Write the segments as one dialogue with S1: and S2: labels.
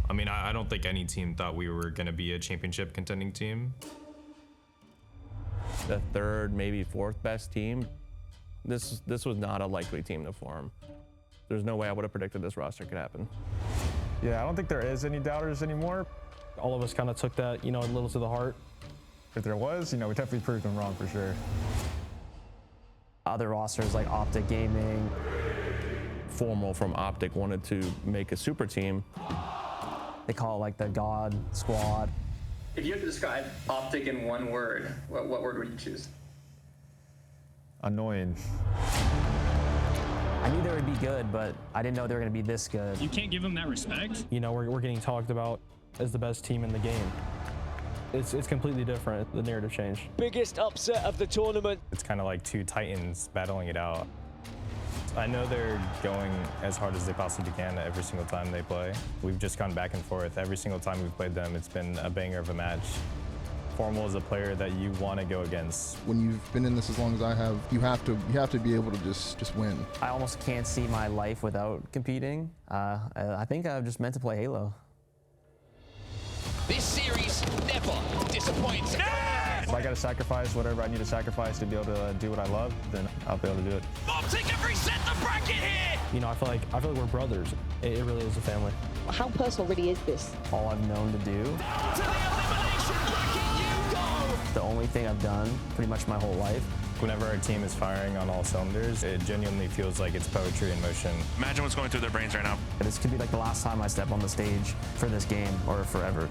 S1: I mean, I don't think any team thought we were going to be a championship contending team.
S2: The third, maybe fourth best team. This was not a likely team to form. There's no way I would have predicted this roster could happen.
S3: Yeah, I don't think there is any doubters anymore.
S4: All of us kind of took that, a little to the heart.
S3: If there was, we definitely proved them wrong for sure.
S5: Other rosters like Optic Gaming.
S2: Formal from Optic wanted to make a super team.
S5: They call it like the God Squad.
S6: If you had to describe Optic in one word, what word would you choose?
S3: Annoying.
S5: I knew they would be good, but I didn't know they were going to be this good.
S7: You can't give them that respect.
S4: We're getting talked about as the best team in the game. It's completely different. The narrative changed.
S8: Biggest upset of the tournament.
S1: It's kind of like two titans battling it out. I know they're going as hard as they possibly can every single time they play. We've just gone back and forth. Every single time we've played them, it's been a banger of a match. Formal is a player that you want to go against.
S9: When you've been in this as long as I have, you have to be able to just win.
S5: I almost can't see my life without competing. I think I'm just meant to play Halo.
S10: This series never disappoints.
S3: If I got to sacrifice whatever I need to sacrifice to be able to do what I love, then I'll be able to do it.
S10: Optic have reset the bracket here.
S4: I feel like we're brothers. It really is a family.
S11: How personal really is this?
S5: All I've known to do.
S10: Down to the elimination bracket you go.
S5: The only thing I've done pretty much my whole life.
S1: Whenever our team is firing on all cylinders, it genuinely feels like it's poetry in motion.
S12: Imagine what's going through their brains right now.
S5: This could be like the last time I step on the stage for this game or forever.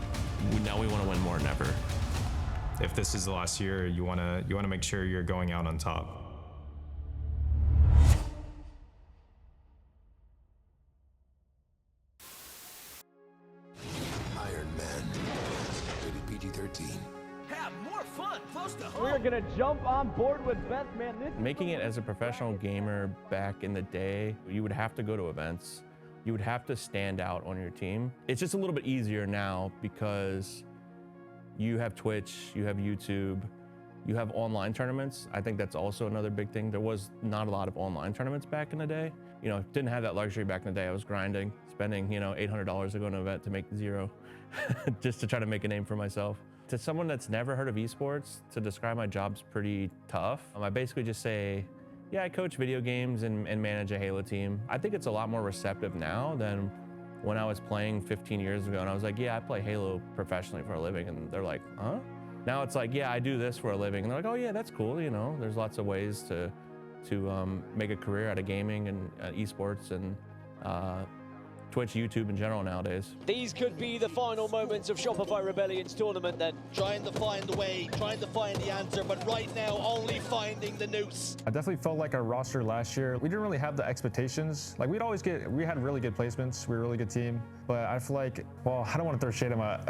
S2: We know we want to win more than ever.
S1: If this is the last year, you want to make sure you're going out on top.
S13: Iron Man, rated PG-13.
S10: Have more fun close to home.
S8: We're gonna jump on board with Bestman.
S2: Making it as a professional gamer back in the day, you would have to go to events. You would have to stand out on your team. It's just a little bit easier now because you have Twitch, you have YouTube, you have online tournaments. I think that's also another big thing. There was not a lot of online tournaments back in the day. Didn't have that luxury back in the day. I was grinding, spending, $800 to go to an event to make zero, just to try to make a name for myself. To someone that's never heard of esports, to describe my job's pretty tough. I basically just say, yeah, I coach video games and manage a Halo team. I think it's a lot more receptive now than when I was playing 15 years ago and I was like, yeah, I play Halo professionally for a living. And they're like, huh? Now it's like, yeah, I do this for a living. And they're like, oh yeah, that's cool. There's lots of ways to make a career out of gaming and esports and Twitch, YouTube in general nowadays.
S8: These could be the final moments of Shopify Rebellion's tournament then.
S10: Trying to find the way, trying to find the answer, but right now only finding the noose.
S3: I definitely felt like our roster last year, we didn't really have the expectations. Like we had really good placements. We were a really good team, but I feel like, well, I don't want to throw shade at my,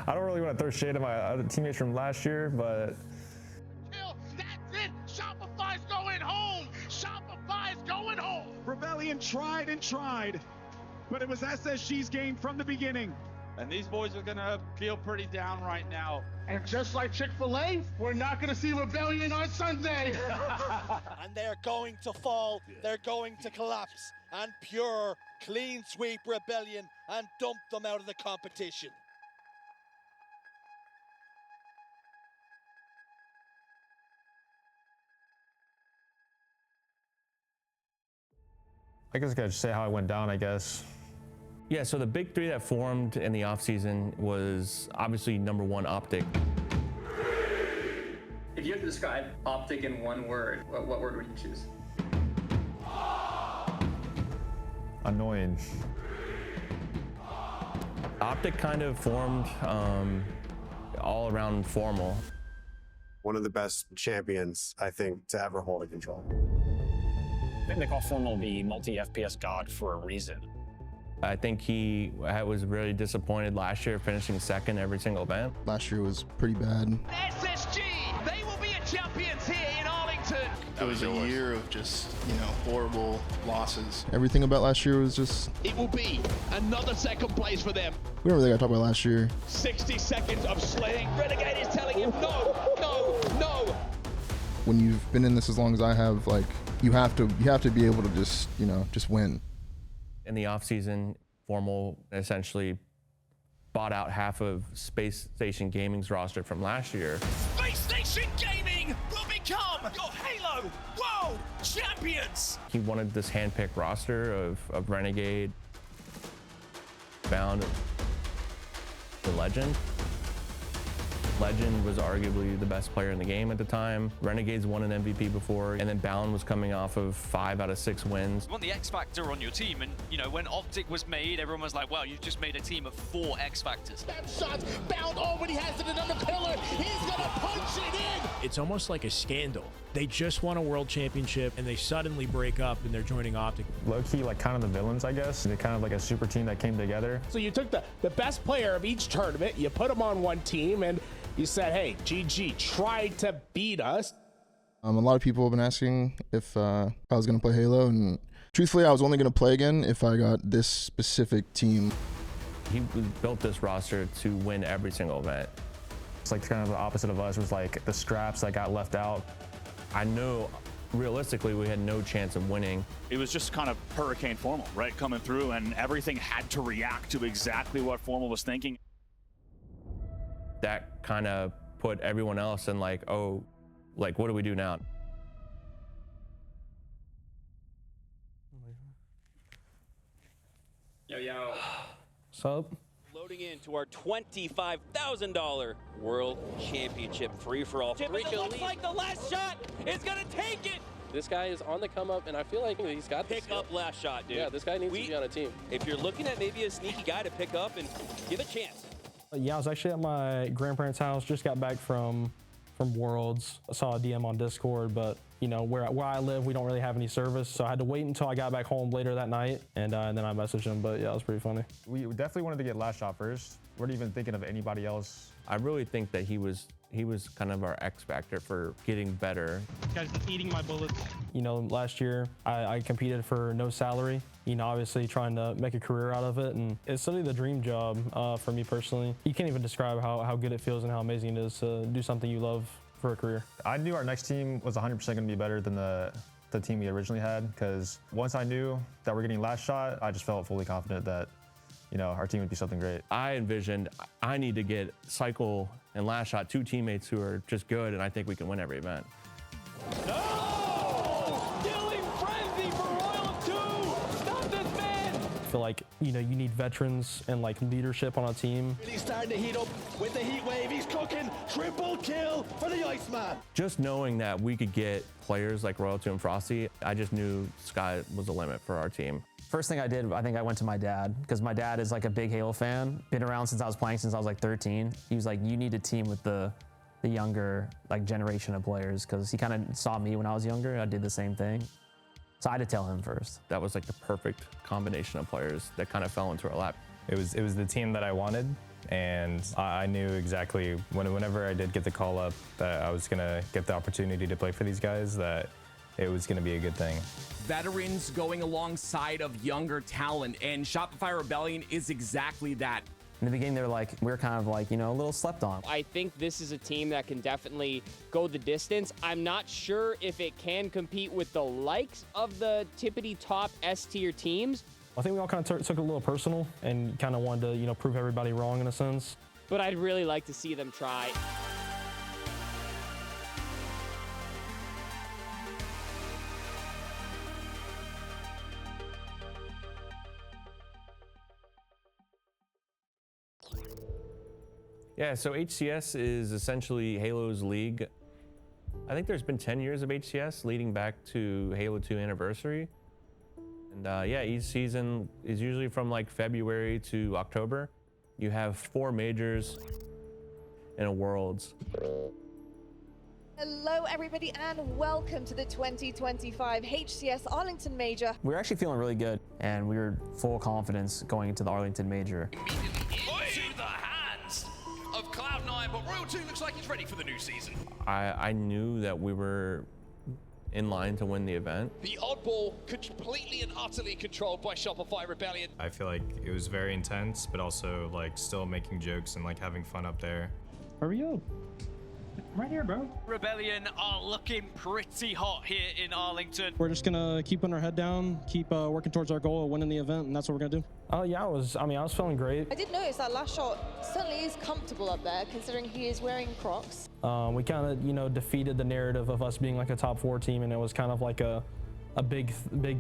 S3: I don't really want to throw shade at my other teammates from last year, but.
S10: That's it. Shopify's going home. Shopify's going home.
S14: Rebellion tried and tried, but it was SSG's game from the beginning.
S15: And these boys are gonna feel pretty down right now.
S16: And just like Chick-fil-A, we're not gonna see Rebellion on Sunday.
S10: And they're going to fall. They're going to collapse. And pure, clean sweep Rebellion and dump them out of the competition.
S3: I guess I gotta say how I went down, I guess.
S2: Yeah, so the big three that formed in the offseason was obviously number one, Optic.
S6: If you had to describe Optic in one word, what word would you choose?
S3: Annoying.
S2: Optic kind of formed all around Formal.
S17: One of the best champions, I think, to ever hold a control.
S7: I think they call Formal the multi-FPS god for a reason.
S2: I think he was really disappointed last year, finishing second every single event.
S9: Last year was pretty bad.
S10: SSG, they will be champions here in Arlington.
S18: It was a year of just, horrible losses.
S9: Everything about last year was just...
S10: It will be another second place for them.
S9: We don't really got to talk about last year.
S10: 60 seconds of slaying. Renegade is telling him no, no, no.
S9: When you've been in this as long as I have, like, you have to be able to just win.
S2: In the offseason, Formal essentially bought out half of Space Station Gaming's roster from last year.
S19: Space Station Gaming will become your Halo World Champions.
S2: He wanted this handpicked roster of Renegade, Bound, the Legend. Legend was arguably the best player in the game at the time. Renegades won an MVP before, and then Bound was coming off of 5 out of 6 wins.
S19: You want the X Factor on your team, and you know, when Optic was made, everyone was like, well, you've just made a team of 4 X Factors.
S10: That shot, Bound already has it in the pillar. He's gonna punch it in.
S20: It's almost like a scandal. They just won a world championship and they suddenly break up and they're joining Optic.
S3: Low-key, like kind of the villains, I guess. They're kind of like a super team that came together.
S16: So you took the best player of each tournament, you put them on one team, and you said, hey, GG, tried to beat us.
S9: A lot of people have been asking if I was going to play Halo, and truthfully, I was only going to play again if I got this specific team.
S2: He built this roster to win every single event.
S3: It's like kind of the opposite of us. It was like the scraps that got left out.
S2: I know realistically we had no chance of winning.
S7: It was just kind of Hurricane Formal, right, coming through, and everything had to react to exactly what Formal was thinking.
S2: That kind of put everyone else in like, oh, like, what do we do now?
S6: Yo.
S4: Sup?
S8: Loading into our $25,000 World Championship free-for-all. It looks like the LastShot is gonna take it.
S21: This guy is on the come up, and I feel like he's got
S8: pick up LastShot, dude.
S21: Yeah, this guy needs to be on a team.
S8: If you're looking at maybe a sneaky guy to pick up and give a chance.
S4: Yeah, I was actually at my grandparents' house. Just got back from Worlds. I saw a DM on Discord, but you know where I live, we don't really have any service, so I had to wait until I got back home later that night, and then I messaged him. But yeah, it was pretty funny.
S3: We definitely wanted to get LastShot first. We weren't even thinking of anybody else.
S2: I really think that he was kind of our X factor for getting better.
S15: Guys, eating my bullets.
S4: You know, last year I competed for no salary. You know, obviously trying to make a career out of it, and it's certainly the dream job for me personally. You can't even describe how good it feels and how amazing it is to do something you love for a career.
S3: I knew our next team was 100% going to be better than the team we originally had, because once I knew that we're getting LastShot, I just felt fully confident that, you know, our team would be something great.
S2: I envisioned I need to get CyKul and LastShot, 2 teammates who are just good, and I think we can win every event.
S4: I feel like, you know, you need veterans and like leadership on a team.
S10: He's starting to heat up with the heat wave. He's cooking. Triple kill for the Iceman.
S2: Just knowing that we could get players like Royalty and Frosty, I just knew sky was the limit for our team.
S5: First thing I did, I think I went to my dad, because my dad is like a big Halo fan. Been around since I was playing since I was like 13. He was like, you need a team with the younger like generation of players, because he kind of saw me when I was younger. I did the same thing. So I had to tell him first.
S2: That was like the perfect combination of players that kind of fell into our lap.
S1: It was the team that I wanted, and I knew exactly whenever I did get the call up that I was gonna get the opportunity to play for these guys, that it was gonna be a good thing.
S22: Veterans going alongside of younger talent, and Shopify Rebellion is exactly that.
S5: In the beginning, they were like, we were kind of like, you know, a little slept on.
S23: I think this is a team that can definitely go the distance. I'm not sure if it can compete with the likes of the tippity top S tier teams.
S4: I think we all kind of took it a little personal and kind of wanted to, you know, prove everybody wrong in a sense.
S23: But I'd really like to see them try.
S2: Yeah, so HCS is essentially Halo's league. I think there's been 10 years of HCS leading back to Halo 2 anniversary. And yeah, each season is usually from like February to October. You have 4 majors and a Worlds.
S24: Hello everybody and welcome to the 2025 HCS Arlington Major.
S5: We were actually feeling really good, and we were full confidence going into the Arlington Major.
S19: Into the hands of Cloud9, but Royal 2 looks like he's ready for the new season.
S2: I knew that we were in line to win the event.
S19: The oddball completely and utterly controlled by Shopify Rebellion.
S1: I feel like it was very intense, but also like still making jokes and like having fun up there.
S4: Hurry up.
S11: I'm right here, bro.
S19: Rebellion are looking pretty hot here in Arlington.
S11: We're just gonna keep putting our head down, keep working towards our goal of winning the event, and that's what we're gonna do.
S4: Yeah, I was feeling great.
S24: I did notice that LastShot certainly is comfortable up there, considering he is wearing Crocs.
S4: We kind of, defeated the narrative of us being like a top 4 team, and it was kind of like a big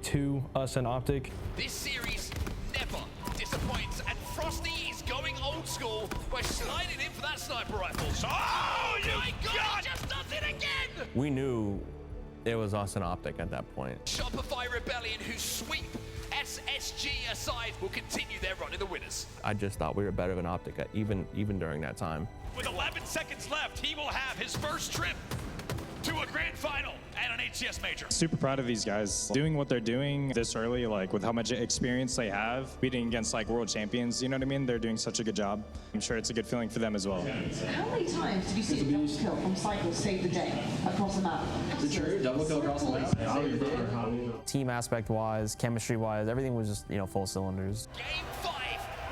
S4: 2, us and Optic.
S12: This series never disappoints, and Frosty is going old school by sliding in for that sniper rifle. Oh, my God, he just does it again!
S2: We knew it was us and Optic at that point.
S12: Shopify Rebellion, who sweep SSG aside, will continue their run in the winners.
S2: I just thought we were better than Optic even during that time.
S7: With 11 seconds left, he will have his first trip to a grand final and an HCS major.
S1: Super proud of these guys doing what they're doing this early, like with how much experience they have, beating against like world champions, you know what I mean? They're doing such a good job. I'm sure it's a good feeling for them as well.
S13: How many times did you see a double kill from CyKul save the day across the map? Is it true? Double kill across the map?
S5: Team aspect wise, chemistry wise, everything was just, full cylinders.
S12: Game 5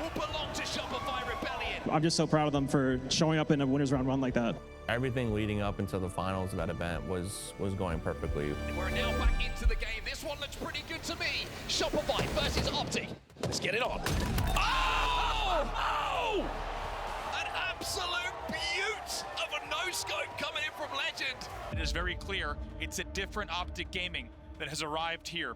S12: will belong to Shopify Rebellion.
S11: I'm just so proud of them for showing up in a winners round run like that.
S2: Everything leading up into the finals of that event was going perfectly.
S12: We're now back into the game. This one looks pretty good to me. Shopify versus Optic. Let's get it on. Oh! An absolute beaut of a no-scope coming in from Legend.
S7: It is very clear it's a different Optic Gaming that has arrived here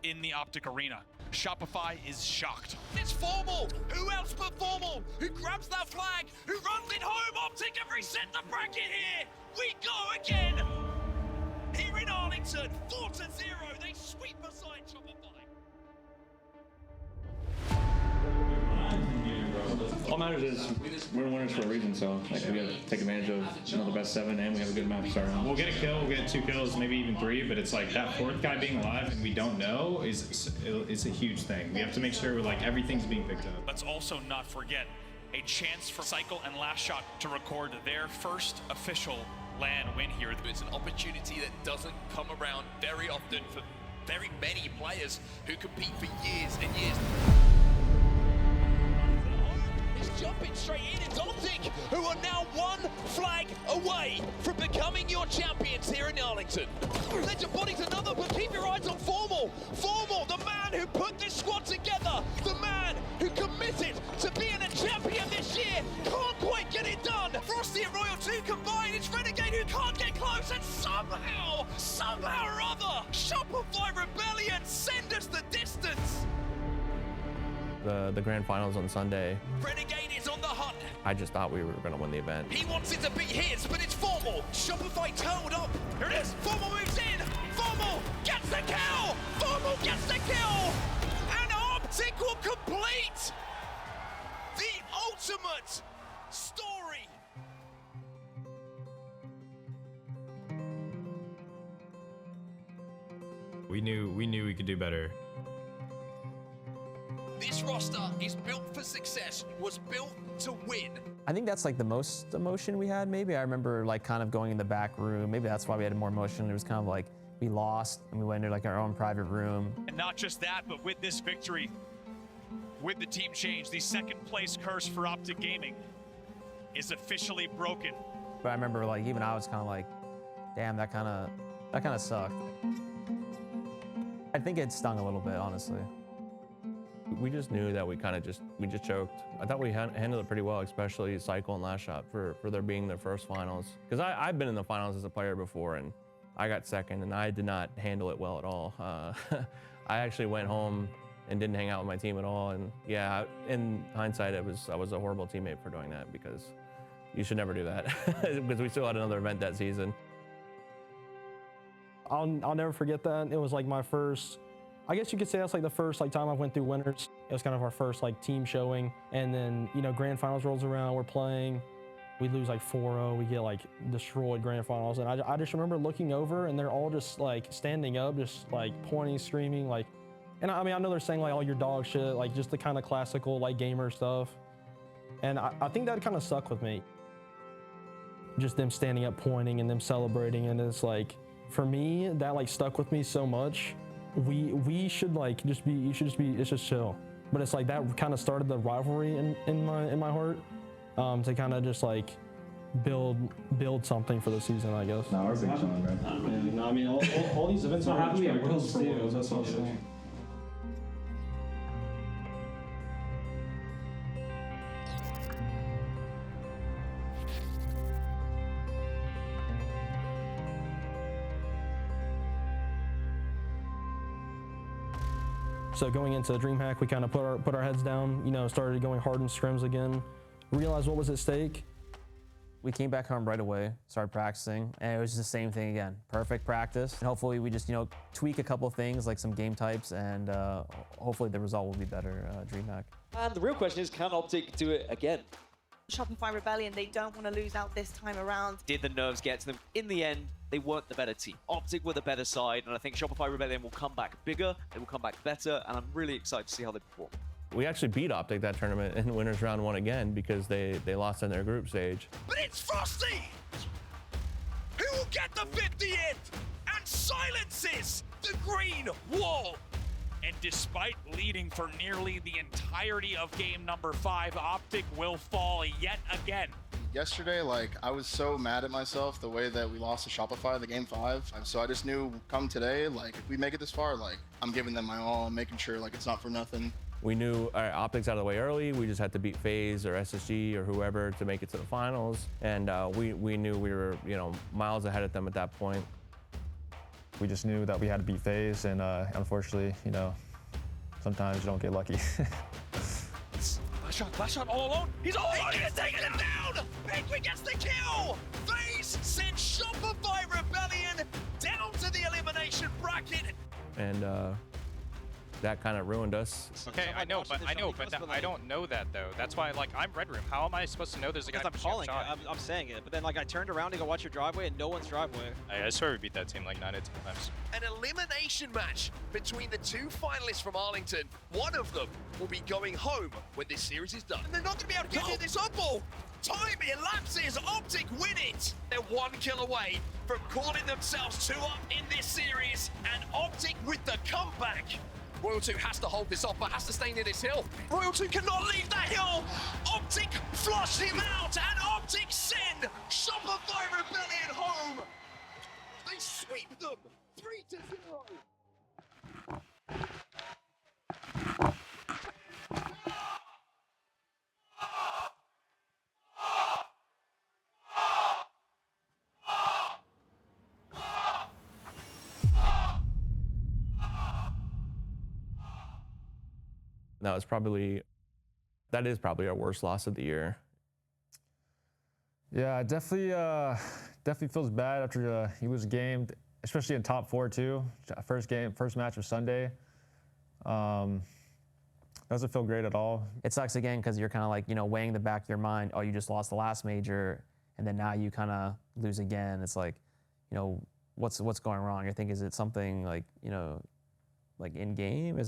S7: in the Optic arena. Shopify is shocked.
S12: It's Formal. Who else but Formal? Who grabs that flag? Who runs it home? Optic have reset the bracket here. We go again. Here in Arlington, 4-0. They sweep aside Shopify.
S14: All matters is we're winners for a reason, so we gotta take advantage of the best 7, and we have a good map to start on.
S1: We'll get a kill, we'll get 2 kills, maybe even 3, but it's like that 4th guy being alive and we don't know is a huge thing. We have to make sure like everything's being picked up.
S7: Let's also not forget a chance for CyKul and LastShot to record their first official LAN win here.
S12: It's an opportunity that doesn't come around very often for very many players who compete for years and years. Jumping straight in, it's Optic, who are now 1 flag away from becoming your champions here in Arlington. Legend Body's another, but keep your eyes on Formal. Formal, the man who put this squad together, the man who committed to being a champion this year, can't quite get it done. Frosty and Royal 2 combined, it's Renegade who can't get close, and somehow or other, Shopify Rebellion send us the distance.
S2: The grand finals on Sunday,
S12: Renegade is on the hunt.
S2: I just thought we were going to win the event.
S12: He wants it to be his, but it's Formal. Shopify turned up. Here it is. Formal moves in. Formal gets the kill. Formal gets the kill. And Optic will complete the ultimate story.
S1: We knew we could do better.
S12: This roster is built for success, was built to win.
S5: I think that's like the most emotion we had, maybe. I remember like kind of going in the back room. Maybe that's why we had more emotion. It was kind of like we lost and we went into like our own private room.
S7: And not just that, but with this victory, with the team change, the second place curse for Optic Gaming is officially broken.
S5: But I remember like even I was kind of like, damn, that kind of sucked. I think it stung a little bit, honestly.
S2: We just knew that we just choked. I thought we handled it pretty well, especially CyKul and LastShot for their being their first finals. Because I've been in the finals as a player before, and I got second, and I did not handle it well at all. I actually went home and didn't hang out with my team at all. And yeah, in hindsight, I was a horrible teammate for doing that, because you should never do that. Because we still had another event that season.
S4: I'll never forget that. It was like my first, I guess you could say that's like the first time I went through winners. It was kind of our first team showing. And then, grand finals rolls around, we're playing. We lose 4-0, we get destroyed grand finals. And I just remember looking over and they're all just standing up, just pointing, screaming, and I know they're saying all your dog shit, just the kind of classical gamer stuff. And I think that kind of stuck with me. Just them standing up, pointing, and them celebrating. And it's for me, that stuck with me so much. We should it's just chill. But it's that kind of started the rivalry in my heart, to kind of just build something for the season, I guess.
S14: No, we're big fun, man.
S11: No, I mean, all these events are happening at Worlds too. That's what I'm saying.
S4: So going into DreamHack, we kind of put our heads down, you know, started going hard in scrims again, realized what was at stake.
S5: We came back home right away, started practicing, and it was the same thing again. Perfect practice. And hopefully we just, you know, tweak a couple of things like some game types, and hopefully the result will be better, DreamHack.
S8: And the real question is, can Optic do it again?
S24: Shopify Rebellion, they don't want to lose out this time around.
S19: Did the nerves get to them? In the end, they weren't the better team. Optic were the better side, and I think Shopify Rebellion will come back bigger, they will come back better, and I'm really excited to see how they perform.
S2: We actually beat Optic that tournament in winners round 1 again because they lost in their group stage.
S12: But it's Frosty who will get the 50th and silences the green wall.
S7: And despite leading for nearly the entirety of game number 5, Optic will fall yet again.
S9: Yesterday, like, I was so mad at myself the way that we lost to Shopify in the game 5. And so I just knew come today, like, if we make it this far, like, I'm giving them my all. I'm making sure, like, it's not for nothing.
S2: We knew our Optics out of the way early. We just had to beat FaZe or SSG or whoever to make it to the finals. And we knew we were, you know, miles ahead of them at that point.
S3: We just knew that we had to beat FaZe, and unfortunately, you know, sometimes you don't get lucky.
S12: LastShot all alone. He's all alone. He's taking him down. Penguin gets the kill. FaZe sends Shopify Rebellion down to the elimination bracket.
S2: And that kind of ruined us.
S16: Okay, I know, but I don't know that though. That's why, like, I'm Red Room. How am I supposed to know there's a guy?
S17: Because I'm calling it. I'm saying it. But then, like, I turned around to go watch your driveway, and no one's driveway.
S16: I swear we beat that team like 9 out of 10 times.
S12: An elimination match between the 2 finalists from Arlington. One of them will be going home when this series is done. And they're not going to be able to get through this up-ball. Time elapses. Optic win it. They're 1 kill away from calling themselves 2 up in this series. And Optic with the comeback. Royal 2 has to hold this off, but has to stay near this hill. Royal 2 cannot leave that hill. Optic flush him out, and Optic send Shopify Rebellion home. They sweep them 3-0.
S2: That is probably our worst loss of the year.
S3: Yeah, it definitely feels bad after you lose a game, especially in top 4 too. First match of Sunday. Doesn't feel great at all.
S5: It sucks again because you're kind of like, you know, weighing the back of your mind, oh, you just lost the last major, and then now you kind of lose again. It's like, you know, what's going wrong? You're thinking, is it something like, you know, like in game?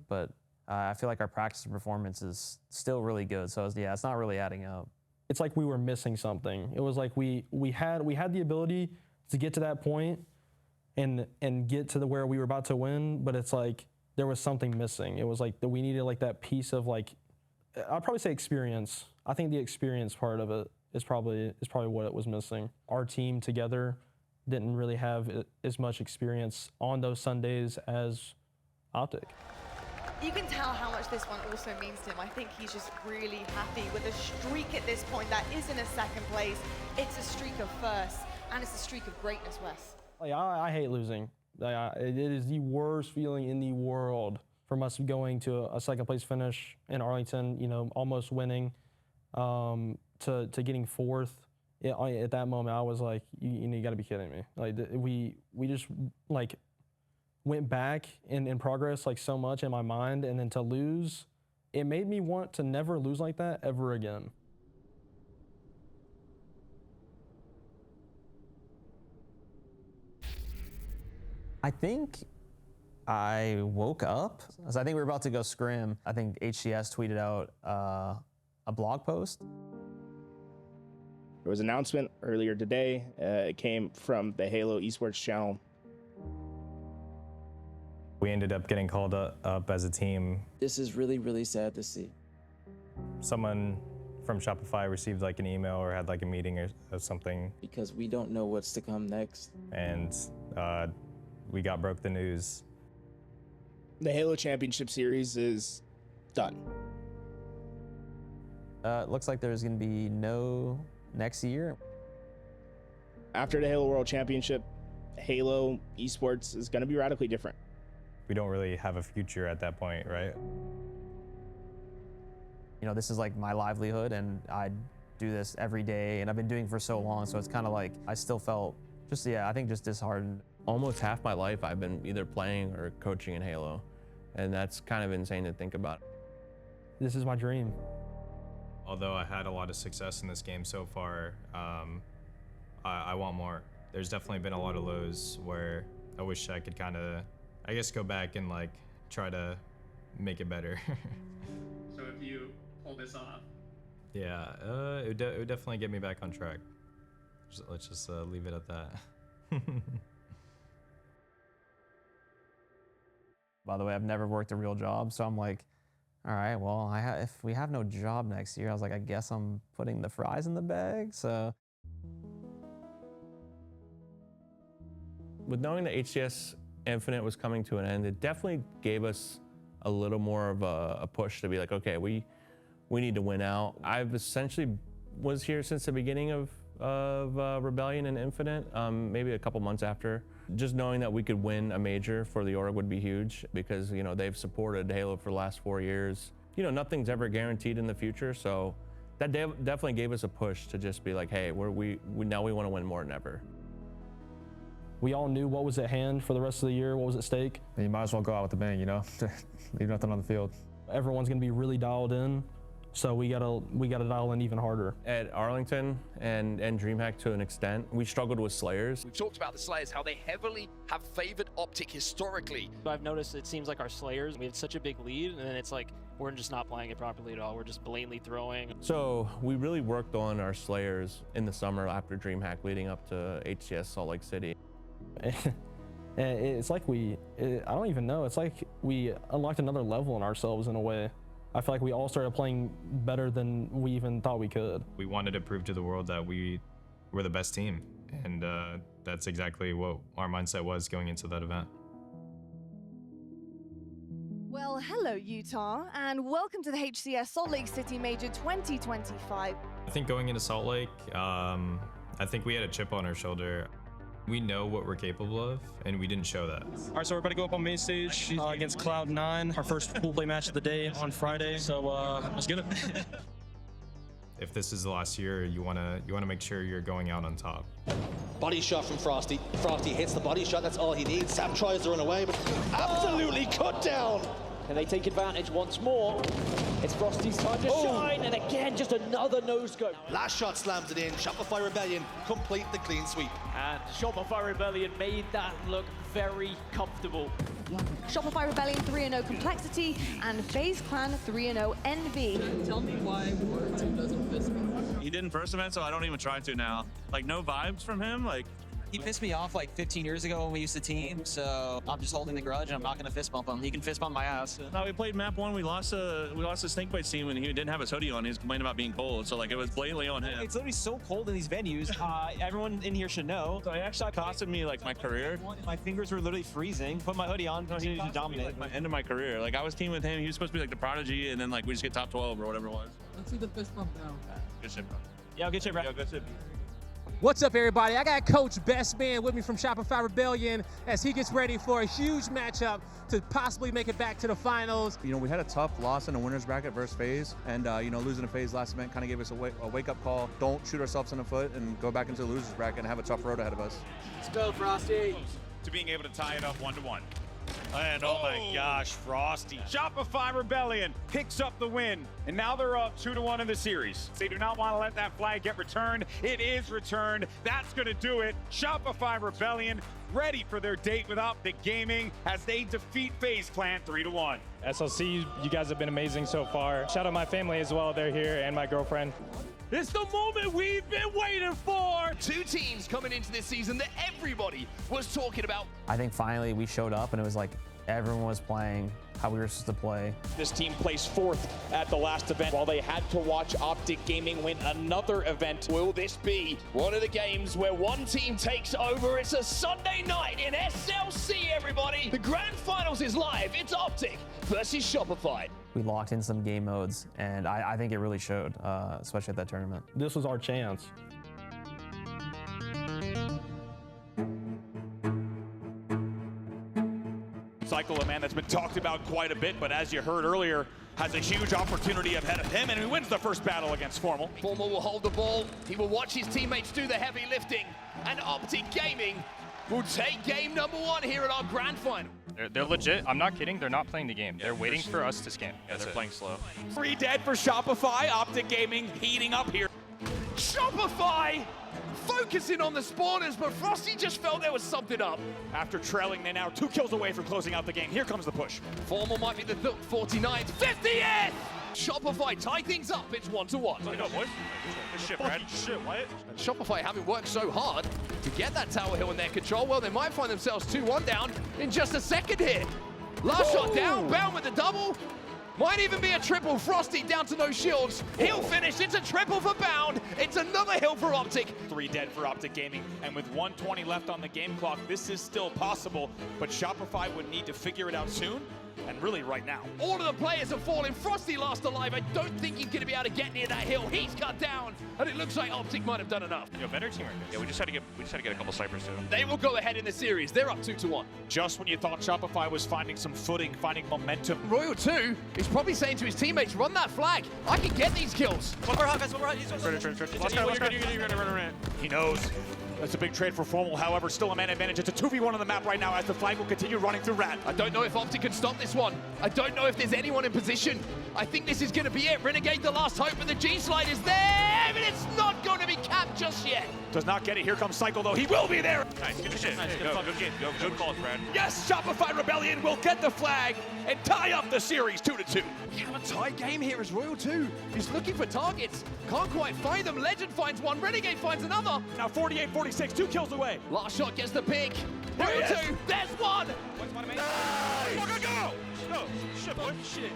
S5: But I feel like our practice performance is still really good. So yeah, it's not really adding up.
S4: It's like we were missing something. It was like we had the ability to get to that point and get to where we were about to win, but it's like there was something missing. It was like that we needed like that piece of like, I'd probably say experience. I think the experience part of it is probably what it was missing. Our team together didn't really have as much experience on those Sundays as Optic.
S24: You can tell how much this one also means to him. I think he's just really happy with a streak at this point that isn't a second place. It's a streak of first, and it's a streak of greatness, Wes.
S4: Like, I hate losing. It is the worst feeling in the world from us going to a second place finish in Arlington, you know, almost winning, to getting 4th. At that moment, I was like, you got to be kidding me. Like, we just like went back in progress like so much in my mind, and then to lose, it made me want to never lose like that ever again.
S5: I think I woke up, so I think we were about to go scrim. I think HCS tweeted out a blog post.
S18: There was an announcement earlier today. It came from the Halo Esports channel.
S1: We ended up getting called up as a team.
S20: This is really, really sad to see.
S1: Someone from Shopify received like an email or had like a meeting or something.
S6: Because we don't know what's to come next.
S1: And we got broke the news.
S18: The Halo Championship Series is done.
S5: It looks like there's going to be no next year.
S18: After the Halo World Championship, Halo esports is going to be radically different.
S1: We don't really have a future at that point, right?
S5: You know, this is like my livelihood, and I do this every day, and I've been doing it for so long, so it's kind of like I still felt just, I think just disheartened.
S2: Almost half my life I've been either playing or coaching in Halo, and that's kind of insane to think about.
S4: This is my dream.
S1: Although I had a lot of success in this game so far, I want more. There's definitely been a lot of lows where I wish I could kind of, I guess, go back and like try to make it better.
S15: So if you pull this off,
S1: yeah, it would definitely get me back on track. Let's just leave it at that.
S5: By the way, I've never worked a real job, so I'm like, all right, well, if we have no job next year, I was like, I guess I'm putting the fries in the bag, so.
S2: With knowing that HCS Infinite was coming to an end, it definitely gave us a little more of a push to be like, okay, we need to win out. I've essentially was here since the beginning of Rebellion and Infinite, maybe a couple months after. Just knowing that we could win a major for the org would be huge because, you know, they've supported Halo for the last 4 years. You know, nothing's ever guaranteed in the future, so that definitely gave us a push to just be like, hey, now we want to win more than ever.
S4: We all knew what was at hand for the rest of the year, what was at stake.
S3: And you might as well go out with a bang, you know? Leave nothing on the field.
S4: Everyone's gonna be really dialed in, so we gotta dial in even harder.
S2: At Arlington and DreamHack to an extent, we struggled with Slayers.
S12: We've talked about the Slayers, how they heavily have favored Optic historically.
S20: I've noticed it seems like our Slayers, we have such a big lead, and then it's like we're just not playing it properly at all. We're just blatantly throwing.
S2: So we really worked on our Slayers in the summer after DreamHack leading up to HCS Salt Lake City.
S4: It's like I don't even know, it's like we unlocked another level in ourselves in a way. I feel like we all started playing better than we even thought we could.
S1: We wanted to prove to the world that we were the best team, and that's exactly what our mindset was going into that event.
S24: Well, hello Utah, and welcome to the HCS Salt Lake City Major 2025.
S1: I think going into Salt Lake, I think we had a chip on our shoulder. We know what we're capable of, and we didn't show that.
S11: All right, so we're about to go up on main stage against Cloud9, our first pool play match of the day on Friday. So let's get it.
S1: If this is the last year, you wanna make sure you're going out on top.
S10: Body shot from Frosty. Frosty hits the body shot. That's all he needs. Sam tries to run away, but absolutely cut down.
S8: Can they take advantage once more? It's Frosty's time to shine, and again, just another no-scope.
S10: LastShot slams it in. Shopify Rebellion complete the clean sweep.
S8: And Shopify Rebellion made that look very comfortable.
S24: Shopify Rebellion 3-0 Complexity and FaZe Clan 3-0 Envy.
S6: Tell me why War 2 doesn't fist me.
S14: He didn't first event, so I don't even try to now. Like, no vibes from him, like.
S6: He pissed me off like 15 years ago when we used to team, so I'm just holding the grudge and I'm not gonna fist bump him. He can fist bump my ass.
S14: No, we played map 1, we lost the Snake Bites team, and he didn't have his hoodie on. He was complaining about being cold, so like it was blatantly on him.
S17: It's literally so cold in these venues. Everyone in here should know.
S14: So it actually costed me like my career.
S17: My fingers were literally freezing. Put my hoodie on, continued to dominate.
S14: My end of my career. Like I was teaming with him, he was supposed to be like the prodigy, and then like we just get top 12 or whatever it was.
S6: Let's see the fist bump now.
S14: Good shit, bro.
S17: Yeah, good shit, bro.
S14: Yeah, good shit.
S21: What's up, everybody? I got Coach Bestman with me from Shopify Rebellion as he gets ready for a huge matchup to possibly make it back to the finals.
S25: You know, we had a tough loss in the winner's bracket versus FaZe, and you know, losing to FaZe last event kind of gave us a wake-up call. Don't shoot ourselves in the foot and go back into the loser's bracket and have a tough road ahead of us.
S6: Let's go, Frosty.
S7: To being able to tie it up 1-1. And oh my gosh, Frosty. Shopify Rebellion picks up the win, and now they're up 2-1 in the series. They do not want to let that flag get returned. It is returned. That's going to do it. Shopify Rebellion ready for their date with Optic Gaming as they defeat FaZe Clan 3-1.
S26: SLC, you guys have been amazing so far. Shout out my family as well. They're here, and my girlfriend.
S12: It's the moment we've been waiting for! Two teams coming into this season that everybody was talking about.
S5: I think finally we showed up, and it was like, Everyone was playing how we were supposed to play.
S7: This team placed 4th at the last event while they had to watch Optic Gaming win another event.
S12: Will this be one of the games where one team takes over? It's a Sunday night in SLC, everybody. The grand finals is live. It's Optic versus Shopify.
S5: We locked in some game modes, and I think it really showed, especially at that tournament.
S4: This was our chance.
S7: CyKul, a man that's been talked about quite a bit, but as you heard earlier, has a huge opportunity ahead of him, and he wins the first battle against Formal.
S12: Formal will hold the ball. He will watch his teammates do the heavy lifting, and Optic Gaming will take game number 1 here at our grand final.
S9: They're legit. I'm not kidding. They're not playing the game. They're waiting for us to scan. Yeah, they're playing slow.
S7: 3 dead for Shopify. Optic Gaming heating up here.
S12: Shopify focusing on the spawners, but Frosty just felt there was something up.
S7: After trailing, they're now 2 kills away from closing out the game. Here comes the push.
S12: Formal might be the 49th, 50th! Shopify tie things up. It's 1-1.
S9: Let go, boys. Good shit, Brad. Shit, what?
S12: And Shopify having worked so hard to get that tower hill in their control, well, they might find themselves 2-1 down in just a second here. Last shot down, Bound with the double. Might even be a triple. Frosty down to no shields. He'll finish. It's a triple for Bound. It's another hill for Optic.
S7: 3 dead for Optic Gaming, and with 1:20 left on the game clock, this is still possible, but Shopify would need to figure it out soon, and really right now.
S12: All of the players have fallen. Frosty last alive. I don't think he's going to be able to get near that hill. He's cut down, and it looks like Optic might have done enough.
S9: Yo, better teamwork. Yeah, we just had to get a couple snipers too.
S12: They will go ahead in the series. They're up 2-1.
S7: Just when you thought Shopify was finding some footing, finding momentum.
S12: Royal 2 is probably saying to his teammates, run that flag. I can get these kills.
S7: He knows. That's a big trade for Formal. However, still a man advantage. It's a 2v1 on the map right now as the flag will continue running through Rat.
S12: I don't know if Optic can stop this one. I don't know if there's anyone in position. I think this is going to be it. Renegade the last hope, and the G-Slide is there, but it's not going to be capped just yet.
S7: Does not get it. Here comes CyKul, though. He will be there.
S9: Nice, good shit. Nice, good calls, Brad.
S7: Yes, Shopify Rebellion will get the flag and tie up the series 2-2.
S12: We have a tie game here as Royal 2 is looking for targets. Can't quite find them. Legend finds one. Renegade finds another.
S7: Now 48-46, 2 kills away.
S12: LastShot gets the pick. Royal 2, there's one.
S9: Nice. Go. Shit, boy. Shit.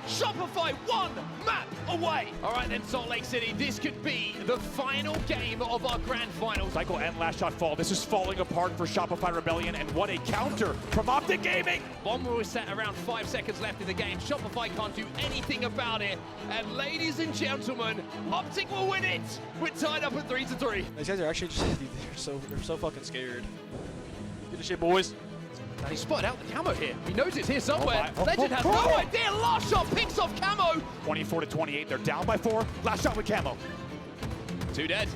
S12: Shopify 1 map away. All right, then, Salt Lake City. This could be the final game of our grand finals.
S7: CyKul and LastShot fall. This is falling apart for Shopify Rebellion, and what a counter from Optic Gaming.
S12: Bomb was set around 5 seconds left in the game. Shopify can't do anything about it. And ladies and gentlemen, Optic will win it. We're tied up at 3-3.
S17: These guys are actually just, they're so fucking scared. Get the shit, boys.
S12: Now he spotted out the camo here. He knows it's here somewhere. Legend has no idea. LastShot picks off camo.
S7: 24-28. They're down by 4. LastShot with camo.
S12: 2 dead.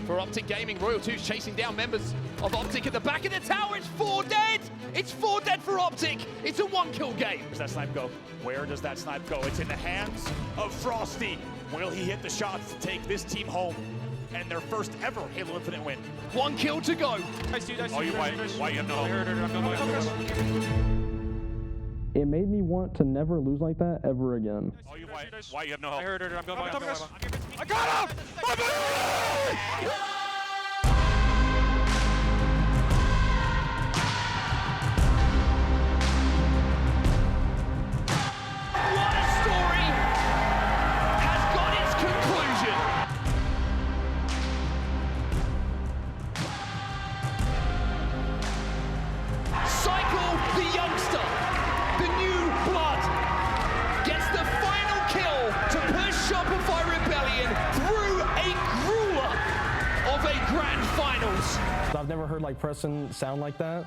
S12: For Optic Gaming, Royal 2's chasing down members of Optic at the back of the tower. It's 4 dead. It's 4 dead for Optic. It's a 1-kill game.
S7: Where's that snipe go? Where does that snipe go? It's in the hands of Frosty. Will he hit the shots to take this team home and their first ever Halo Infinite win?
S12: 1 kill to go.
S9: Why you have no help?
S4: It made me want to never lose like that ever again.
S9: Why you have no help?
S7: I got him!
S12: What a story has got its conclusion. CyKul, the youngster, the new blood, gets the final kill to push Shopify Rebellion through a grueler of a grand finals.
S4: I've never heard like Preston sound like that.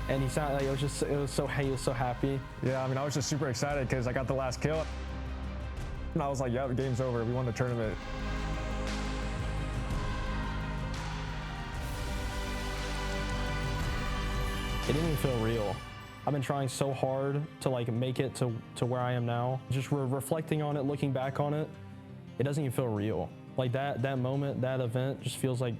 S4: And he sounded like he was so happy.
S3: Yeah, I mean, I was just super excited because I got the last kill. And I was like, yeah, the game's over. We won the tournament.
S4: It didn't even feel real. I've been trying so hard to like make it to where I am now. Just reflecting on it, looking back on it, it doesn't even feel real. Like that moment, that event just feels like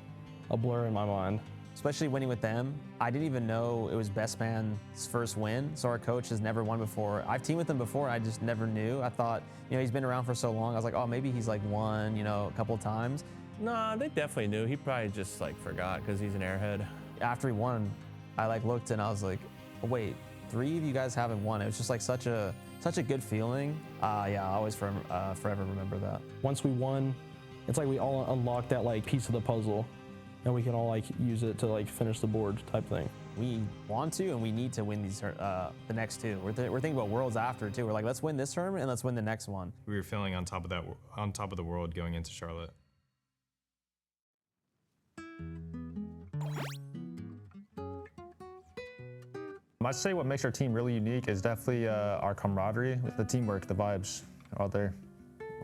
S4: a blur in my mind.
S5: Especially winning with them. I didn't even know it was Bestman's first win, so our coach has never won before. I've teamed with him before, I just never knew. I thought, he's been around for so long. I was like, oh, maybe he's like won, a couple of times.
S2: Nah, they definitely knew. He probably just like forgot because he's an airhead.
S5: After he won, I like looked and I was like, oh, wait, 3 of you guys haven't won. It was just like such a good feeling. Yeah, I always forever remember that.
S4: Once we won, it's like we all unlocked that like piece of the puzzle, and we can all like use it to like finish the board type thing.
S5: We want to and we need to win these the next 2. We're thinking about worlds after too. We're like, let's win this tournament and let's win the next one.
S1: We were feeling on top of the world going into Charlotte.
S3: I'd say what makes our team really unique is definitely our camaraderie, the teamwork, the vibes out there,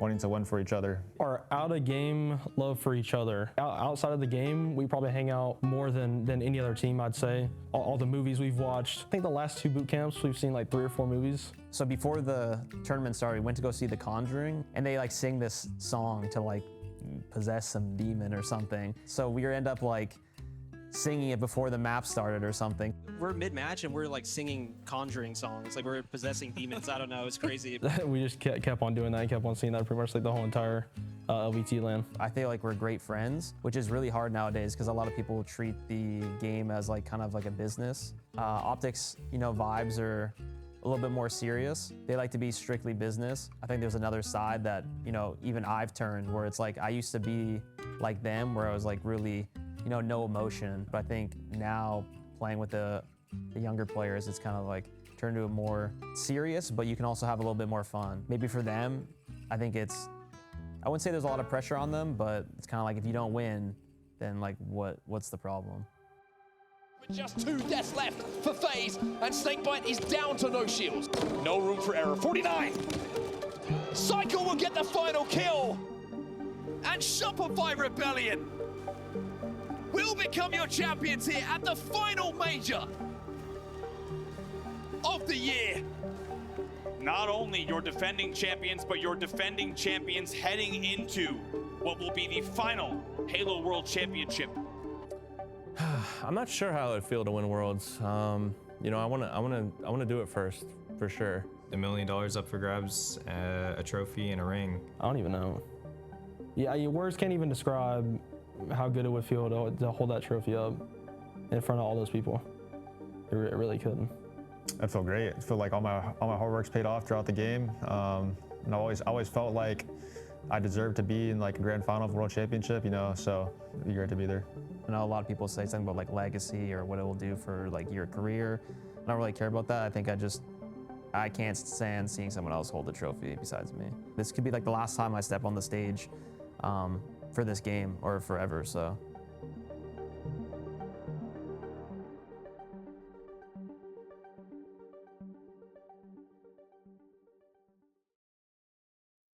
S3: wanting to win for each other.
S4: Our out-of-game love for each other. Outside of the game, we probably hang out more than any other team, I'd say. All the movies we've watched. I think the last 2 boot camps, we've seen like 3 or 4 movies.
S5: So before the tournament started, we went to go see The Conjuring, and they like sing this song to like possess some demon or something. So we end up like singing it before the map started or something.
S11: We're mid-match and we're like singing Conjuring songs, like we're possessing demons. I don't know, it's crazy.
S4: We just kept on doing that and kept on seeing that pretty much like the whole entire LVT land.
S5: I feel like we're great friends, which is really hard nowadays because a lot of people treat the game as like kind of like a business. Optics, you know, vibes are a little bit more serious. They like to be strictly business. I think there's another side that, you know, even I've turned where it's like I used to be like them where I was like really, you know, no emotion. But I think now playing with the younger players, it's kind of like turned to a more serious, but you can also have a little bit more fun. Maybe for them, I think I wouldn't say there's a lot of pressure on them, but it's kind of like if you don't win, then like what's the problem?
S12: With just 2 deaths left for FaZe, and Snakebite is down to no shields. No room for error. 49. CyKul will get the final kill, and Shopify Rebellion will become your champions here at the final major of the year.
S7: Not only your defending champions, but your defending champions heading into what will be the final Halo World Championship.
S2: I'm not sure how it'd feel to win Worlds. You know, I want to do it first, for sure.
S1: $1 million up for grabs, a trophy, and a ring.
S4: I don't even know. Yeah, words can't even describe how good it would feel to hold that trophy up in front of all those people. It really couldn't.
S3: I feel great. I feel like all my hard work's paid off throughout the game. And I always felt like I deserved to be in like a grand final of the World Championship, you know, so it'd be great to be there.
S5: I know a lot of people say something about like legacy or what it will do for like your career. I don't really care about that. I think I can't stand seeing someone else hold the trophy besides me. This could be like the last time I step on the stage for this game or forever, so.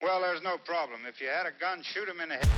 S13: Well, there's no problem. If you had a gun, shoot him in the head.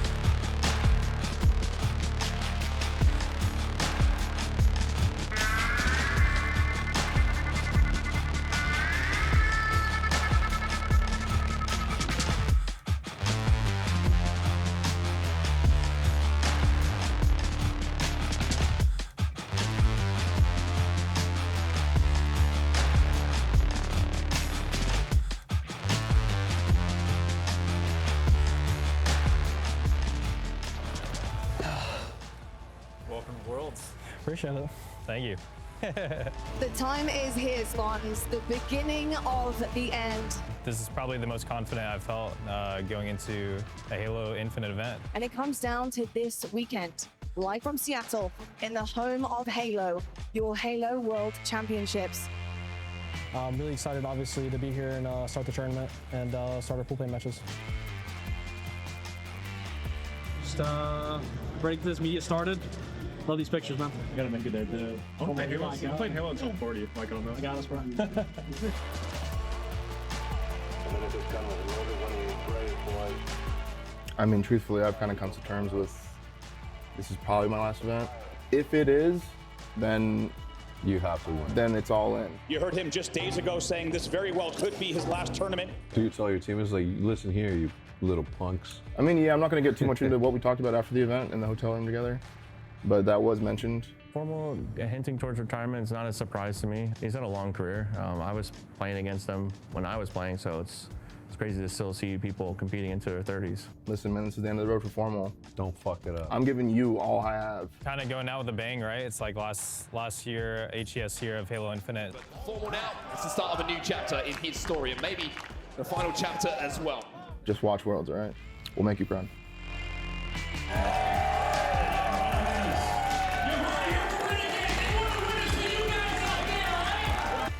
S4: Appreciate it.
S1: Thank you.
S24: The time is here, Spartans. The beginning of the end.
S1: This is probably the most confident I've felt going into a Halo Infinite event.
S24: And it comes down to this weekend. Live from Seattle, in the home of Halo, your Halo World Championships.
S4: I'm really excited, obviously, to be here and start the tournament and start our pool play matches.
S11: Just ready for this media started. Love these pictures, man.
S14: I gotta make it there, too. I'm playing Halo until 40, like, I don't know.
S11: I got us, bro.
S16: I mean, truthfully, I've kind of come to terms with this is probably my last event. If it is, then you have to win. Then it's all in.
S7: You heard him just days ago saying this very well could be his last tournament.
S18: Do you tell your teammates, like, listen here, you little punks?
S16: I mean, yeah, I'm not going to get too much into what we talked about after the event in the hotel room together, but that was mentioned.
S2: Formal hinting towards retirement is not a surprise to me. He's had a long career. I was playing against him when I was playing, so it's It's crazy to still see people competing into their 30s.
S16: Listen, man, this is the end of the road for formal.
S18: Don't fuck it up.
S16: I'm giving you all I have.
S1: Kind of going out with a bang, right? It's like last year, HES year of Halo Infinite.
S12: Formal now, it's the start of a new chapter in his story, and maybe the final chapter as well.
S16: Just watch Worlds, all right? We'll make you proud.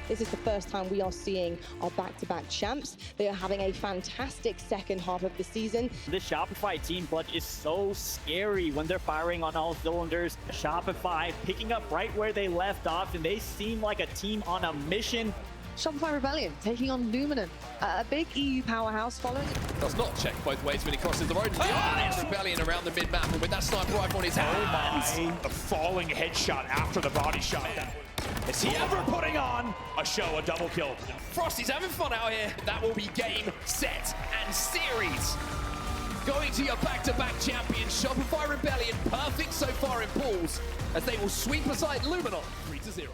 S10: This is the first time we are seeing our back-to-back champs. They are having a fantastic second half of the season.
S15: The Shopify team clutch is so scary when they're firing on all cylinders. Shopify picking up right where they left off, and they seem like a team on a mission.
S10: Shopify Rebellion taking on Luminant, a big EU powerhouse following.
S12: Does not check both ways when he crosses the road. Rebellion around the mid-map, and with that sniper rifle in his hands.
S7: The falling headshot after the body shot. Is he ever putting on a show, a double kill?
S12: Frosty's having fun out here. That will be game, set, and series. Going to your back-to-back champion, Shopify Rebellion, perfect so far in pools, as they will sweep aside Luminant 3-0.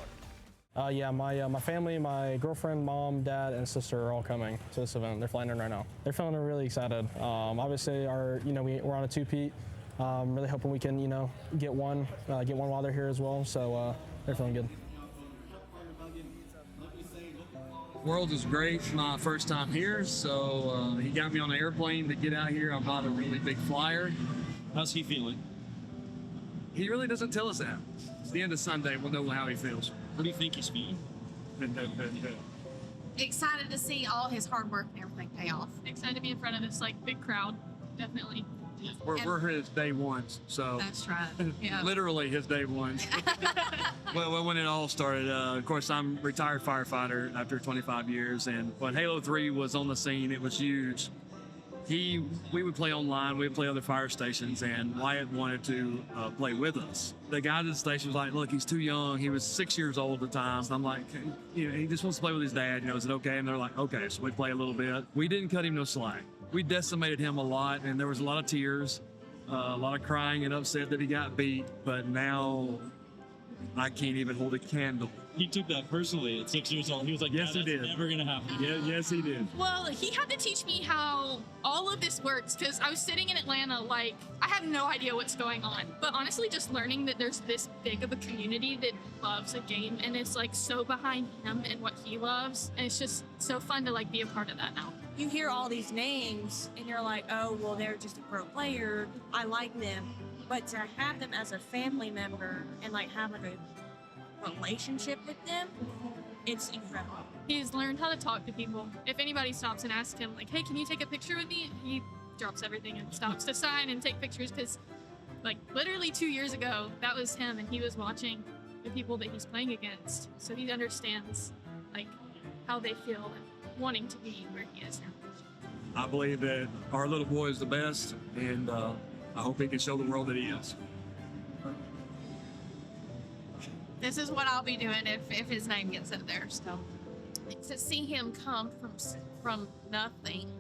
S4: Yeah, my family, my girlfriend, mom, dad, and sister are all coming to this event. They're flying in right now. They're feeling really excited. Obviously, we're on a two-peat. Really hoping we can, get one while they're here as well. So they're feeling good.
S19: World is great. It's my first time here, so he got me on the airplane to get out here. I'm not a really big flyer. How's he feeling? He really doesn't tell us that. It's the end of Sunday. We'll know how he feels. What do you think he's feeling?
S20: Excited to see all his hard work and everything pay off. Excited to be in front of this big crowd, definitely.
S19: We're his day ones, so
S20: that's right. Yeah.
S19: Literally his day ones. Well, when it all started, of course, I'm a retired firefighter after 25 years, and when Halo 3 was on the scene, it was huge. We would play online, we would play other fire stations, and Wyatt wanted to play with us. The guy at the station was like, look, he's too young. He was 6 years old at the time. So I'm like, he just wants to play with his dad. Is it okay? And they're like, okay. So we play a little bit. We didn't cut him no slack. We decimated him a lot, and there was a lot of tears, a lot of crying and upset that he got beat. But now I can't even hold a candle.
S22: He took that personally at 6 years old. He was like,
S19: yes, he did.
S22: Never gonna happen.
S19: Yeah, yes, he did.
S20: Well, he had to teach me how all of this works, because I was sitting in Atlanta, I have no idea what's going on. But honestly, just learning that there's this big of a community that loves a game, and it's so behind him and what he loves, and it's just so fun to be a part of that now.
S23: You hear all these names, and you're like, oh, well, they're just a pro player. I like them. But to have them as a family member and have a relationship with them, it's incredible.
S20: He's learned how to talk to people. If anybody stops and asks him, hey, can you take a picture with me? He drops everything and stops to sign and take pictures, because literally 2 years ago, that was him, and he was watching the people that he's playing against. So he understands how they feel and wanting to be where he is now.
S19: I believe that our little boy is the best, and I hope he can show the world that he is.
S20: This is what I'll be doing if his name gets up there. So to see him come from nothing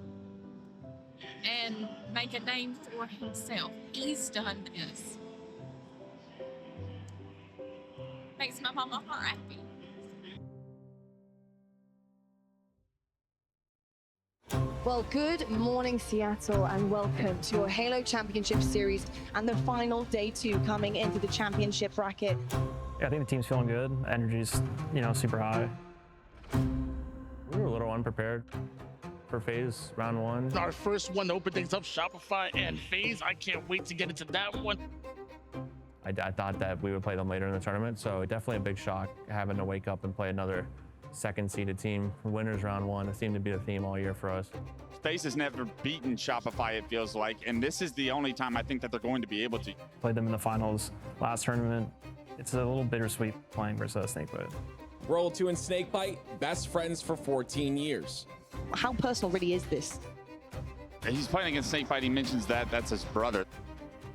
S20: and make a name for himself, he's done this. Makes my mama heart happy.
S10: Well, good morning, Seattle, and welcome to your Halo Championship Series and the final day 2 coming into the championship bracket.
S4: Yeah, I think the team's feeling good. Energy's, super high.
S2: We were a little unprepared for FaZe round 1.
S27: Our first one to open things up, Shopify and FaZe. I can't wait to get into that one.
S2: I thought that we would play them later in the tournament, so definitely a big shock having to wake up and play another second-seeded team. Winners round 1. It seemed to be the theme all year for us.
S7: FaZe has never beaten Shopify, it feels like, and this is the only time I think that they're going to be able to.
S4: Played them in the finals last tournament. It's a little bittersweet playing versus Snakebite.
S28: World 2 and Snakebite, best friends for 14 years.
S10: How personal really is this?
S7: He's playing against Snakebite. He mentions that's his brother.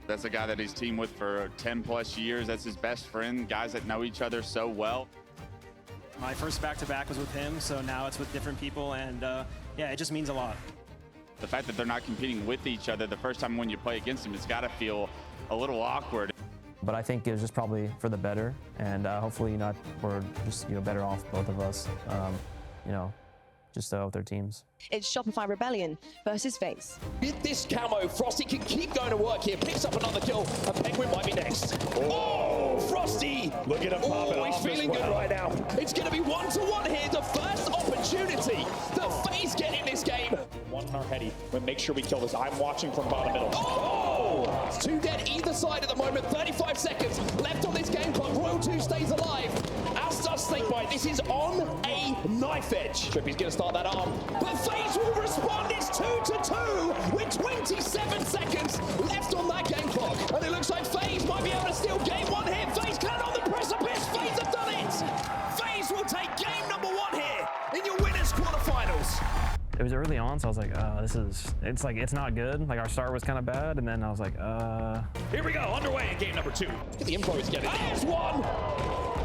S7: That's a guy that he's teamed with for 10 plus years. That's his best friend, guys that know each other so well.
S11: My first back-to-back was with him, so now it's with different people, and yeah, it just means a lot.
S7: The fact that they're not competing with each other the first time when you play against them, it's got to feel a little awkward.
S5: But I think it was just probably for the better, and hopefully, we're just better off, both of us. just with their teams.
S10: It's Shopify Rebellion versus FaZe.
S12: With this camo, Frosty can keep going to work here. Picks up another kill, and Penguin might be next. Oh, Frosty!
S7: Look at him popping off.
S12: He's feeling good right now. It's going to be 1-1 here. The first opportunity that FaZe get in this game.
S7: One in our heady, but make sure we kill this. I'm watching from bottom middle.
S12: Oh! It's 2 dead either side at the moment. 35 seconds left on this game clock. Royal 2 stays alive. As does Snakebite. This is on a knife edge. Trippy's going to start that arm. But FaZe will respond. It's 2-2 with 27 seconds left on that game clock. And it looks like FaZe might be able to steal game 1 here. FaZe Clan on the precipice. FaZe have done it. FaZe will take game number 1 here in your winners quarterfinals.
S5: It was early on, so I was like, it's not good. Like our start was kind of bad, and then I was like,
S7: Here we go, underway in game number 2.
S12: Look at the info he's getting. There's one!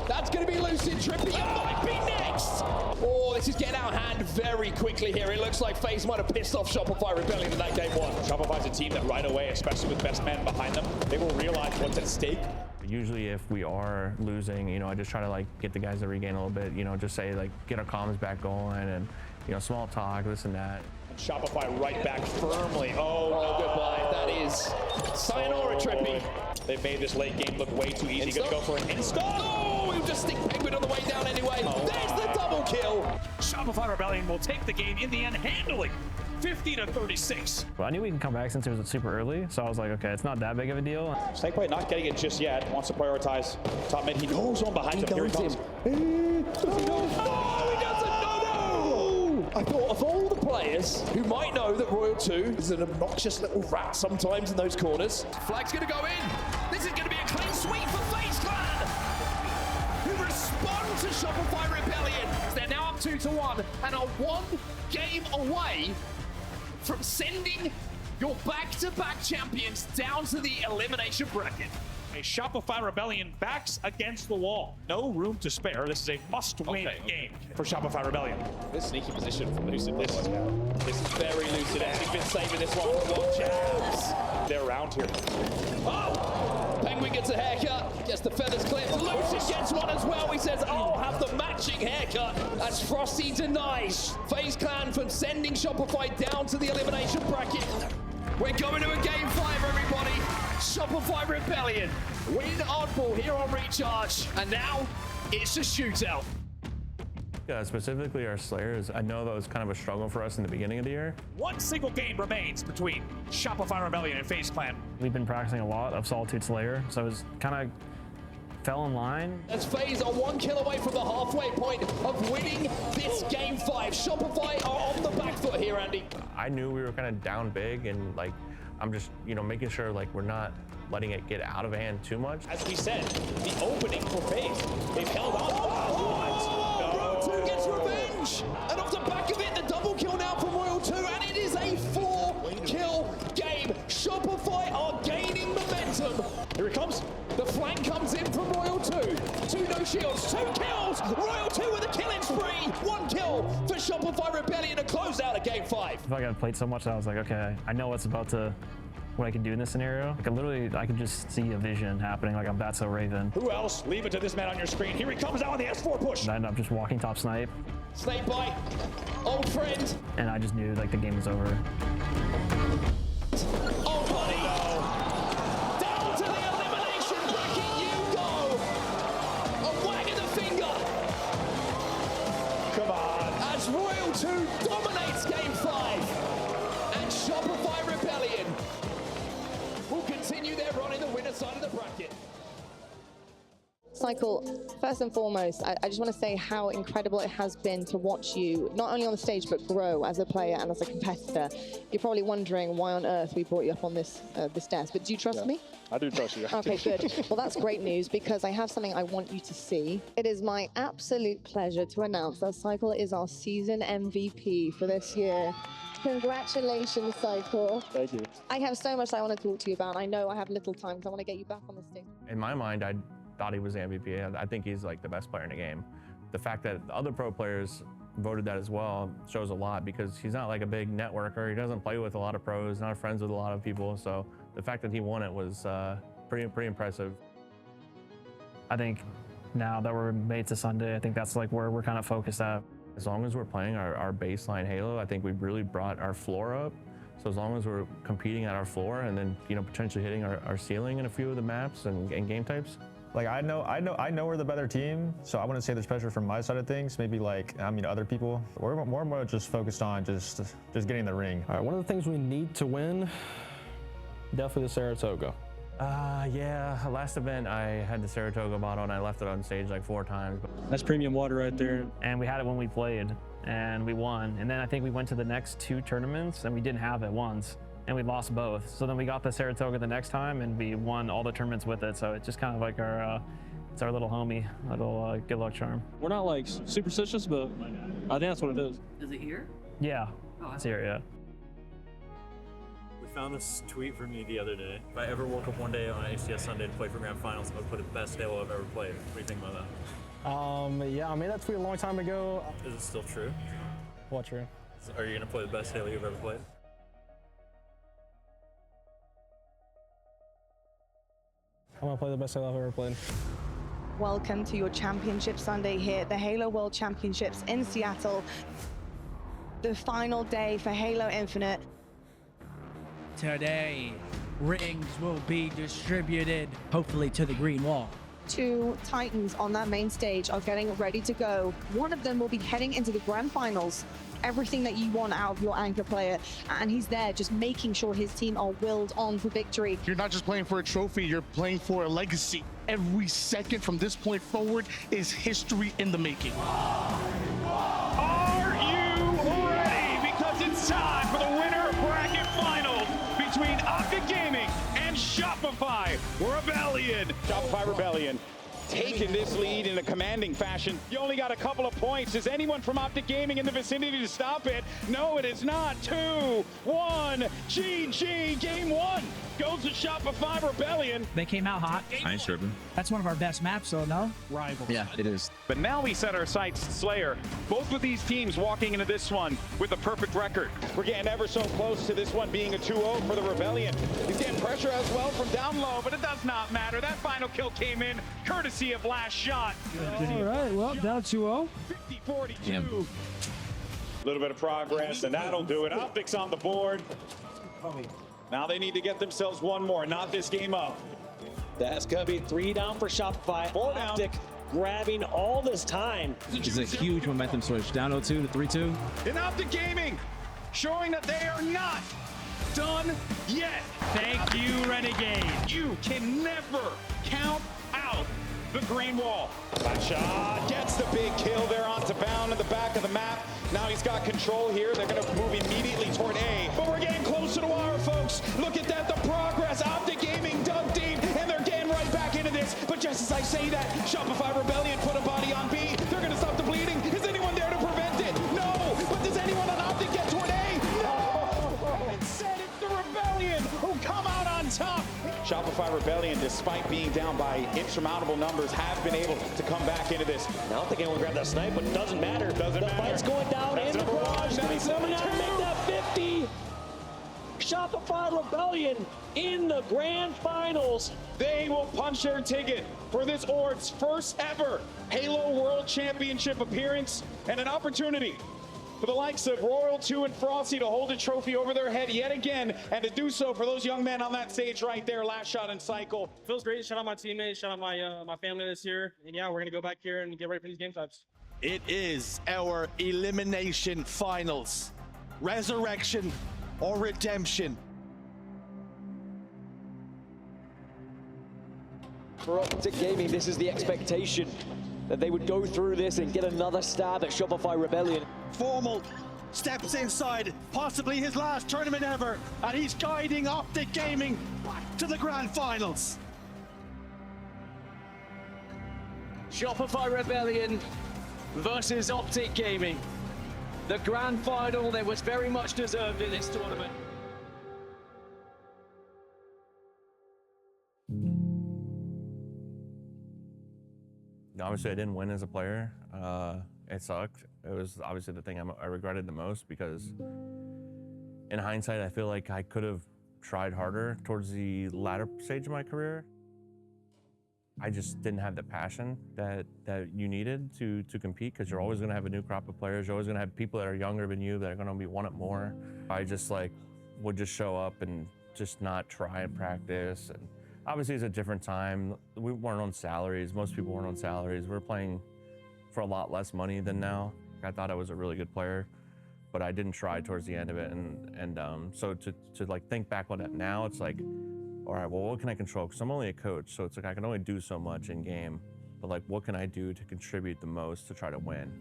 S12: That's going to be Lucid. Trippy might be next! Oh, this is getting out of hand very quickly here. It looks like FaZe might have pissed off Shopify Rebellion in that game 1.
S7: Shopify's a team that right away, especially with Bestman behind them, they will realize what's at stake.
S2: Usually if we are losing, I just try to like get the guys to regain a little bit, just say like get our comms back going and, small talk, this and that.
S7: Shopify right back firmly.
S12: Oh, goodbye. That is sayonara, Trippy.
S7: They've made this late game look way too easy. Gonna go for an install.
S12: Oh, he'll just stick Penguin on the way down anyway. There's the double kill.
S7: Shopify Rebellion will take the game in the end handily. 50-36.
S5: Well, I knew we can come back since it was super early, so I was like, okay, it's not that big of a deal.
S7: Snakebite not getting it just yet. Wants to prioritize top mid. He knows one behind him. Here he comes.
S12: Does he know? No, he doesn't. No. I thought of all the players who might know that Royal 2 is an obnoxious little rat sometimes in those corners. Flag's going to go in. This is going to be a clean sweep for FaZe Clan, who respond to Shopify Rebellion. They're now up 2-1 and are 1 game away from sending your back-to-back champions down to the elimination bracket.
S7: A Shopify Rebellion backs against the wall. No room to spare. This is a must-win game for Shopify Rebellion.
S12: This sneaky position from Lucid. This is very Lucid. He's been saving this one for long jabs.
S7: They're around here.
S12: Oh! Penguin gets a haircut, gets the feathers clipped. Lucid gets one as well. He says, I'll have the matching haircut as Frosty denies FaZe Clan from sending Shopify down to the elimination bracket. We're going to a game 5, everybody. Shopify Rebellion win oddball here on Recharge. And now it's a shootout.
S2: Yeah, specifically our Slayers, I know that was kind of a struggle for us in the beginning of the year.
S7: One single game remains between Shopify Rebellion and FaZe Clan.
S5: We've been practicing a lot of Solitude Slayer, so it was kind of fell in line.
S12: As FaZe are 1 kill away from the halfway point of winning this game 5. Shopify are on the back foot here, Andy.
S2: I knew we were kind of down big, and like I'm just making sure like we're not letting it get out of hand too much.
S7: As we said, the opening for FaZe, they've held on.
S12: Royal 2 gets revenge, and off the back of it, the double kill now from Royal 2, and it is a 4-kill game. Shopify are gaining momentum.
S7: Here it comes.
S12: The flank comes in from Royal 2. 2 no shields, 2 kills. Royal 2 with a killing spree. 1 kill for Shopify Rebellion to close out of game 5.
S5: I feel like I've played so much that I was like, okay, I know what I can do in this scenario. Like I can just see a vision happening, like I'm That's So Raven.
S7: Who else? Leave it to this man on your screen. Here he comes out on the S4 push.
S5: And I end up just walking top snipe.
S12: Snakebite, old friend.
S5: And I just knew like the game was over.
S12: Oh, buddy. Down to the elimination bracket you go. A wag of the finger.
S7: Come on.
S12: As Royal 2 dominates game 5. And Shopify Rebellion will continue their run in the winner side of the bracket.
S10: CyKul, first and foremost, I just want to say how incredible it has been to watch you, not only on the stage, but grow as a player and as a competitor. You're probably wondering why on earth we brought you up on this desk, but do you trust me?
S7: I do trust you.
S10: Okay, good. Well, that's great news because I have something I want you to see. It is my absolute pleasure to announce that CyKul is our season MVP for this year. Congratulations, CyKul.
S7: Thank you.
S10: I have so much I want to talk to you about. I know I have little time because I want to get you back on the stage.
S2: In my mind, I thought he was the MVP. I think he's like the best player in the game. The fact that the other pro players voted that as well shows a lot because he's not like a big networker. He doesn't play with a lot of pros, not friends with a lot of people. So the fact that he won it was pretty impressive.
S5: I think now that we're made to Sunday, I think that's like where we're kind of focused at.
S2: As long as we're playing our baseline Halo, I think we've really brought our floor up. So as long as we're competing at our floor and then, you know, potentially hitting our ceiling in a few of the maps and game types.
S1: Like I know we're the better team, so I wouldn't say there's pressure from my side of things. Maybe like, I mean, other people. We're more and more just focused on just getting in the ring.
S4: All right, one of the things we need to win, definitely the Saratoga.
S2: Yeah, last event I had the Saratoga bottle and I left it on stage like 4 times.
S11: That's premium water right there.
S5: And we had it when we played and we won. And then I think we went to the next 2 tournaments and we didn't have it once and we lost both. So then we got the Saratoga the next time and we won all the tournaments with it. So it's just kind of like it's our little homie, little good luck charm.
S11: We're not like superstitious, but I think that's what it is.
S3: Is it here?
S5: Yeah, it's here, yeah.
S6: We found this tweet from you the other day. If I ever woke up one day on HCS Sunday to play for Grand Finals, I would put it the best Halo I've ever played. What do you think about that?
S4: Yeah, I made that tweet a long time ago.
S6: Is it still true?
S4: What true?
S6: Are you gonna play the best Halo you've ever played?
S4: I'm gonna play the best Halo I've ever played.
S24: Welcome to your championship Sunday here at the Halo World Championships in Seattle. The final day for Halo Infinite.
S3: Today, rings will be distributed, hopefully to the green wall.
S10: 2 Titans on that main stage are getting ready to go. One of them will be heading into the grand finals. Everything that you want out of your anchor player, and he's there just making sure his team are willed on for victory.
S8: You're not just playing for a trophy, you're playing for a legacy. Every second from this point forward is history in the making.
S7: Are you ready? Because it's time for the winner bracket finals between Optic Gaming and Shopify Rebellion. Shopify Rebellion taking this lead in a commanding fashion. You only got a couple of points. Is anyone from Optic Gaming in the vicinity to stop it? No, it is not. 2-1. GG. Game 1 goes to Shopify Rebellion.
S3: They came out hot.
S9: I ain't tripping.
S3: That's one of our best maps, so no?
S11: Rivals.
S9: Yeah, it is.
S7: But now we set our sights Slayer. Both of these teams walking into this one with a perfect record. We're getting ever so close to this one being a 2-0 for the Rebellion. He's getting pressure as well from down low, but it does not matter. That final kill came in courtesy of LastShot.
S3: All right, well, down 2-0.
S7: 50-42. A little bit of progress, and that'll do it. Optics on the board. Now they need to get themselves one more, not this game up.
S17: That's going to be 3 down for Shopify.
S7: 4 down.
S17: Optic grabbing all this time.
S9: It's a huge momentum switch. Down 0-2 to 3-2.
S7: In Optic Gaming, showing that they are not done yet.
S17: Thank you, Renegade.
S7: You can never count out the green wall. LastShot gets the big kill there onto Bound in the back of the map. Now he's got control here. They're going to move immediately toward A. But we're getting close to the wire, folks. Look at that, the progress. Optic Gaming dug deep, and they're getting right back into this. But just as I say that, Shopify Rebellion put a body on B. They're going to stop the bleeding. Is anyone there to prevent it? No. But does anyone on Optic get toward A? No. Instead, it's the Rebellion who come out on top. Shopify Rebellion, despite being down by insurmountable numbers, have been able to come back into this.
S17: I don't think anyone grabbed that snipe, but it doesn't matter.
S7: Doesn't
S17: the
S7: matter.
S17: fight's going down
S7: That's
S17: in the
S7: number 1.
S17: garage.
S7: That's
S17: Coming out
S7: number
S17: to
S7: 2.
S17: make that 50. Shopify Rebellion in the grand finals.
S7: They will punch their ticket for this Ord's first ever Halo World Championship appearance and an opportunity for the likes of Royal 2 and Frosty to hold a trophy over their head yet again, and to do so for those young men on that stage right there, LastShot and CyKul.
S11: Feels great. Shout out my teammates. Shout out my family this year. And yeah, we're gonna go back here and get ready for these game types.
S8: It is our elimination finals. Resurrection or redemption.
S17: For Optic Gaming, this is the expectation that they would go through this and get another stab at Shopify Rebellion.
S8: Formal steps inside, possibly his last tournament ever, and he's guiding Optic Gaming back to the grand finals.
S17: Shopify Rebellion versus Optic Gaming. The grand final that was very much deserved in this tournament.
S2: Obviously, I didn't win as a player. It sucked. It was obviously the thing I regretted the most because in hindsight, I feel like I could have tried harder towards the latter stage of my career. I just didn't have the passion that you needed to compete, because you're always going to have a new crop of players. You're always going to have people that are younger than you that are going to want it more. I just would just show up and just not try and practice. And obviously it's a different time. We weren't on salaries. Most people weren't on salaries. We were playing for a lot less money than now. I thought I was a really good player, but I didn't try towards the end of it. And so to think back on it now, it's like, all right, well, what can I control? Because I'm only a coach, so it's like I can only do so much in game, but what can I do to contribute the most to try to win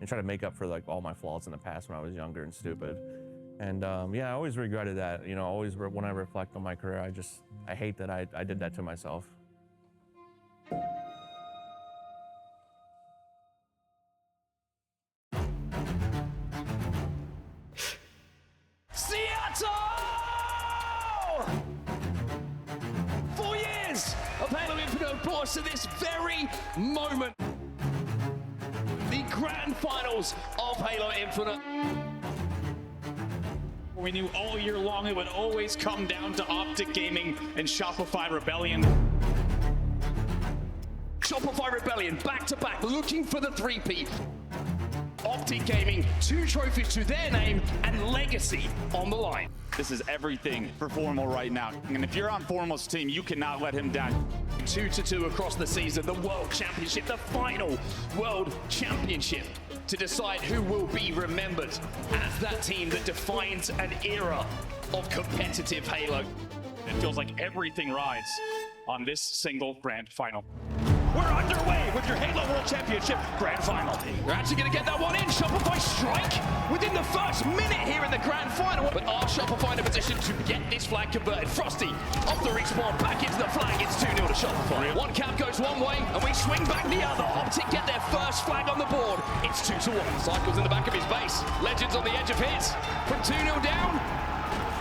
S2: and try to make up for all my flaws in the past when I was younger and stupid. And yeah, I always regretted that. Always when I reflect on my career, I hate that I did that to myself.
S12: Seattle! 4 years of Halo Infinite brought us to this very moment. The grand finals of Halo Infinite.
S7: We knew all year long it would always come down to Optic Gaming and Shopify Rebellion.
S12: Shopify Rebellion, back-to-back, looking for the three-peat. Optic Gaming, 2 trophies to their name and legacy on the line.
S7: This is everything for Formal right now. And if you're on Formal's team, you cannot let him down.
S12: 2-2 across the season, the World Championship, the final World Championship, to decide who will be remembered as that team that defines an era of competitive Halo.
S7: It feels like everything rides on this single grand final. We're underway with your Halo World Championship Grand Final.
S12: They're actually going to get that one in. Shopify strike within the first minute here in the Grand Final. But are Shopify in a position to get this flag converted? Frosty off the respawn, back into the flag. It's 2-0 to Shopify. One cap goes one way, and we swing back the other. Optic get their first flag on the board. It's 2-1. CyKul's in the back of his base. Legends on the edge of his. From 2-0 down,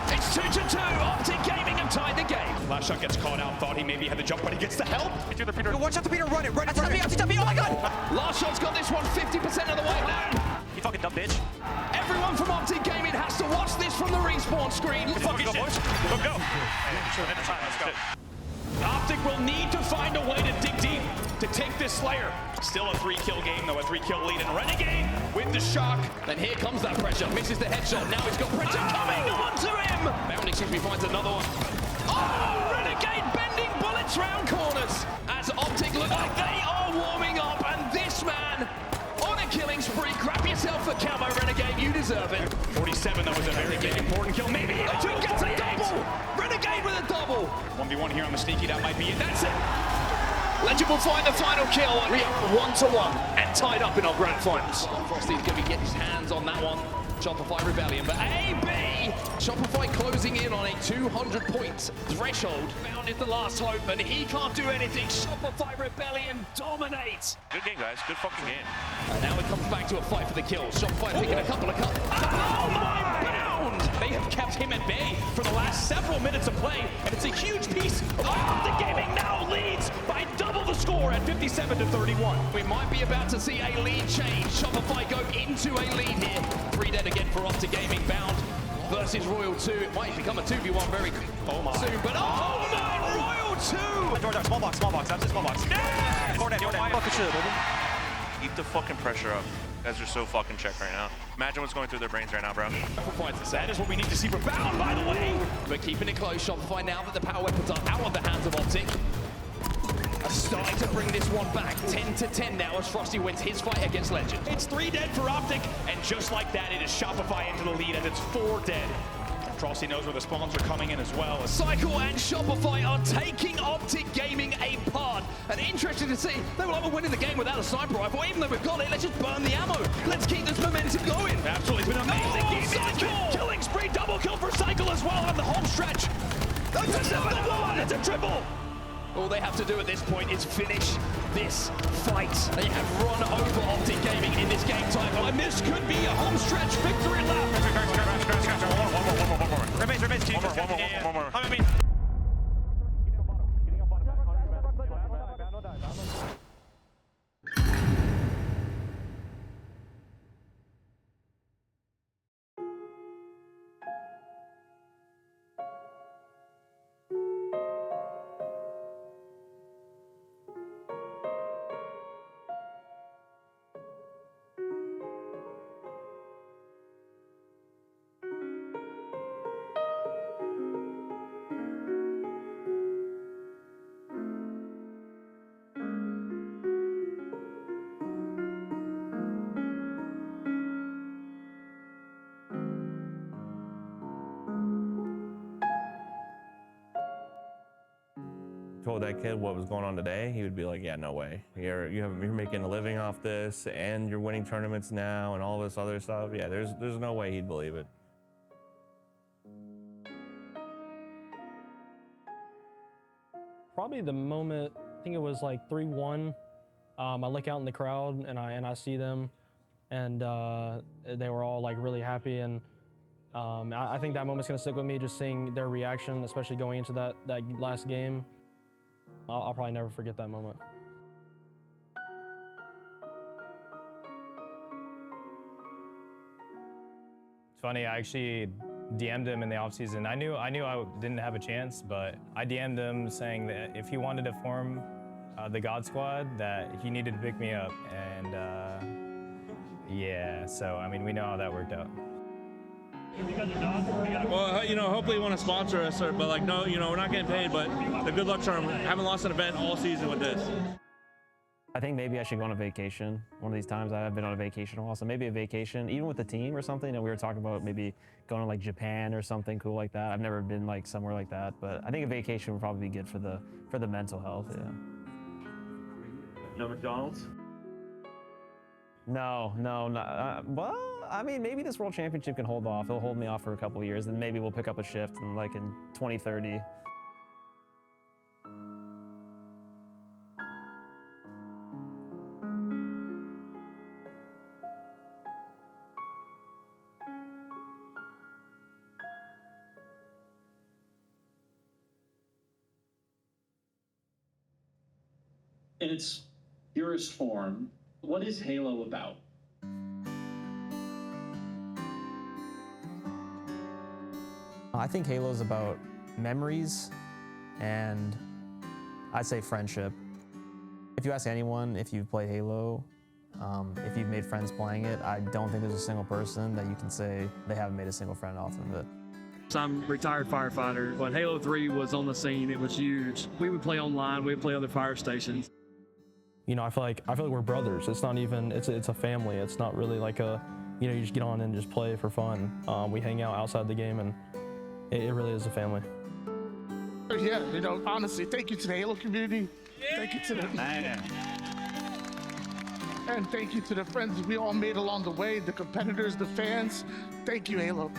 S12: it's 2-2. Optic Gaming have tied the game.
S7: LastShot gets caught out, thought he maybe had the jump, but he gets the help.
S12: Watch out the Peter, run it. Oh my god! LastShot's got this one 50% of the way down.
S7: You fucking dumb bitch.
S12: Everyone from Optic Gaming has to watch this from the respawn screen.
S7: Fucking go, boys. Go. Let's go. Optic will need to find a way to dig deep to take this Slayer. Still a 3-kill game, though, a 3-kill lead. And Renegade with the shock.
S12: Then here comes that pressure. Misses the headshot. Now he's got pressure coming onto him. Bounding seems to be finds another one. Oh, Renegade bending bullets round corners. As Optic look like they are warming up. And this man on a killing spree. Grab yourself a camo, Renegade. You deserve it.
S7: 47, that was a very big important kill. Maybe he
S12: gets a double. Renegade with a double.
S7: 1v1 here on the sneaky. That might be it. That's it.
S12: Legend will find the final kill. We are 1-1 and tied up in our grand finals. Frosty's going to get his hands on that one. Shopify Rebellion, but AB, Shopify closing in on a 200-point threshold. Found in the last hope, and he can't do anything. Shopify Rebellion dominates.
S7: Good game, guys. Good fucking game.
S12: And now it comes back to a fight for the kill. Shopify picking a couple of cuts. Oh my bound!
S7: They have kept him at bay for the last several minutes of play, and it's a huge piece of the gaming now leads by double the score at 57-31.
S12: We might be about to see a lead change. Shopify go into a lead here. 3 dead again for Optic Gaming. Bound versus Royal 2. It might become a 2v1 very soon, but oh my, Royal 2!
S7: DoorDash, small box, that's a small box. Yeah!
S13: Keep the fucking pressure up. You guys are so fucking checked right now. Imagine what's going through their brains right now, bro.
S7: That is what we need to see for Bound, by the way.
S12: But keeping it close, Shopify, now that the power weapons are out of the hands of Optic, are starting to bring this one back. 10-10 now as Frosty wins his fight against Legend.
S7: It's 3 dead for Optic, and just like that, it is Shopify into the lead as it's 4 dead. Frosty knows where the spawns are coming in as well.
S12: CyKul and Shopify are taking Optic Gaming apart. And interesting to see, they were like, we're winning the game without a sniper rifle. Even though we've got it, let's just burn the ammo. Let's keep this momentum going.
S7: Absolutely, it's been amazing.
S12: CyKul!
S7: Killing spree, double kill for CyKul as well on the home stretch. That's another one, it's a triple.
S12: All they have to do at this point is finish this fight. They have run over Optic Gaming in this game title, and this could be a home stretch victory lap.
S7: One more. I mean,
S2: told that kid what was going on today, he would be like, yeah, no way. You're making a living off this, and you're winning tournaments now, and all this other stuff. Yeah, there's no way he'd believe it.
S4: Probably the moment, I think it was like 3-1. I look out in the crowd and I see them, and they were all like really happy, and I think that moment's gonna stick with me, just seeing their reaction, especially going into that last game. I'll probably never forget that moment.
S1: It's funny, I actually DM'd him in the offseason. I knew I didn't have a chance, but I DM'd him saying that if he wanted to form the God Squad, that he needed to pick me up. And yeah, so I mean, we know how that worked out.
S19: Well, you know, hopefully you want to sponsor us, but like, no, you know, we're not getting paid, but the good luck charm. Haven't lost an event all season with this.
S5: I think maybe I should go on a vacation one of these times. I haven't been on a vacation in a while, so maybe a vacation, even with the team or something. And we were talking about maybe going to like Japan or something cool like that. I've never been like somewhere like that, but I think a vacation would probably be good for the mental health. Yeah.
S6: No McDonald's?
S5: No. Well, I mean, maybe this World Championship can hold off. It'll hold me off for a couple of years, and maybe we'll pick up a shift in 2030.
S14: In its purest form, what is Halo about?
S5: I think Halo's about memories and I'd say friendship. If you ask anyone if you've played Halo, if you've made friends playing it, I don't think there's a single person that you can say they haven't made a single friend off of it.
S19: So I'm a retired firefighter. When Halo 3 was on the scene, it was huge. We would play online, we would play other fire stations.
S4: You know, I feel like we're brothers. It's not even, it's a family. It's not really like a, you know, you just get on and just play for fun. We hang out outside the game, and it really is a family.
S15: Yeah, you know, honestly, thank you to the Halo community. Yeah. Thank you to the and thank you to the friends we all made along the way, the competitors, the fans. Thank you, Halo.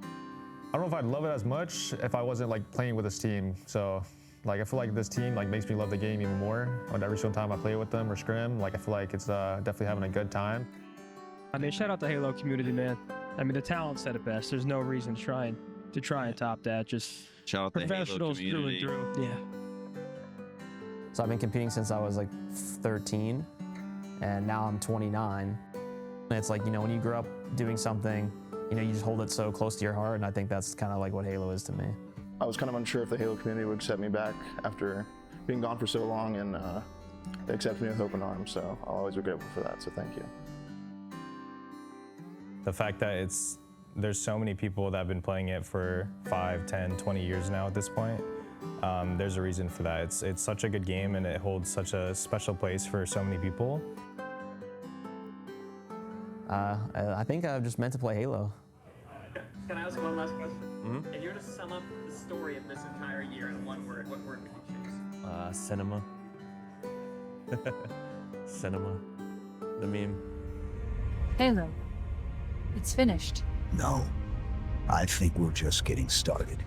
S16: I don't know if I'd love it as much if I wasn't like playing with this team. So like I feel like this team like makes me love the game even more. And every single time I play with them or scrim, like I feel like it's definitely having a good time.
S11: I mean, shout out the Halo community, man. I mean, the talent said it best. There's no reason to try and top that. Just
S18: shout out the
S11: professionals
S18: Halo community.
S11: through and through. Yeah.
S5: So I've been competing since I was like 13, and now I'm 29. And it's like, you know, when you grow up doing something, you know, you just hold it so close to your heart, and I think that's kind of like what Halo is to me.
S21: I was kind of unsure if the Halo community would accept me back after being gone for so long, and they accepted me with open arms, so I'll always be grateful for that, so thank you.
S1: The fact that there's so many people that have been playing it for 5, 10, 20 years now at this point, there's a reason for that. It's such a good game, and it holds such a special place for so many people.
S5: I think I've just meant to play Halo.
S22: Can I ask one last question?
S5: Mm-hmm.
S22: If you were to sum up the story of this entire year in one word, what word would you choose?
S2: Cinema. Cinema. The meme.
S25: Halo. It's finished.
S26: No, I think we're just getting started.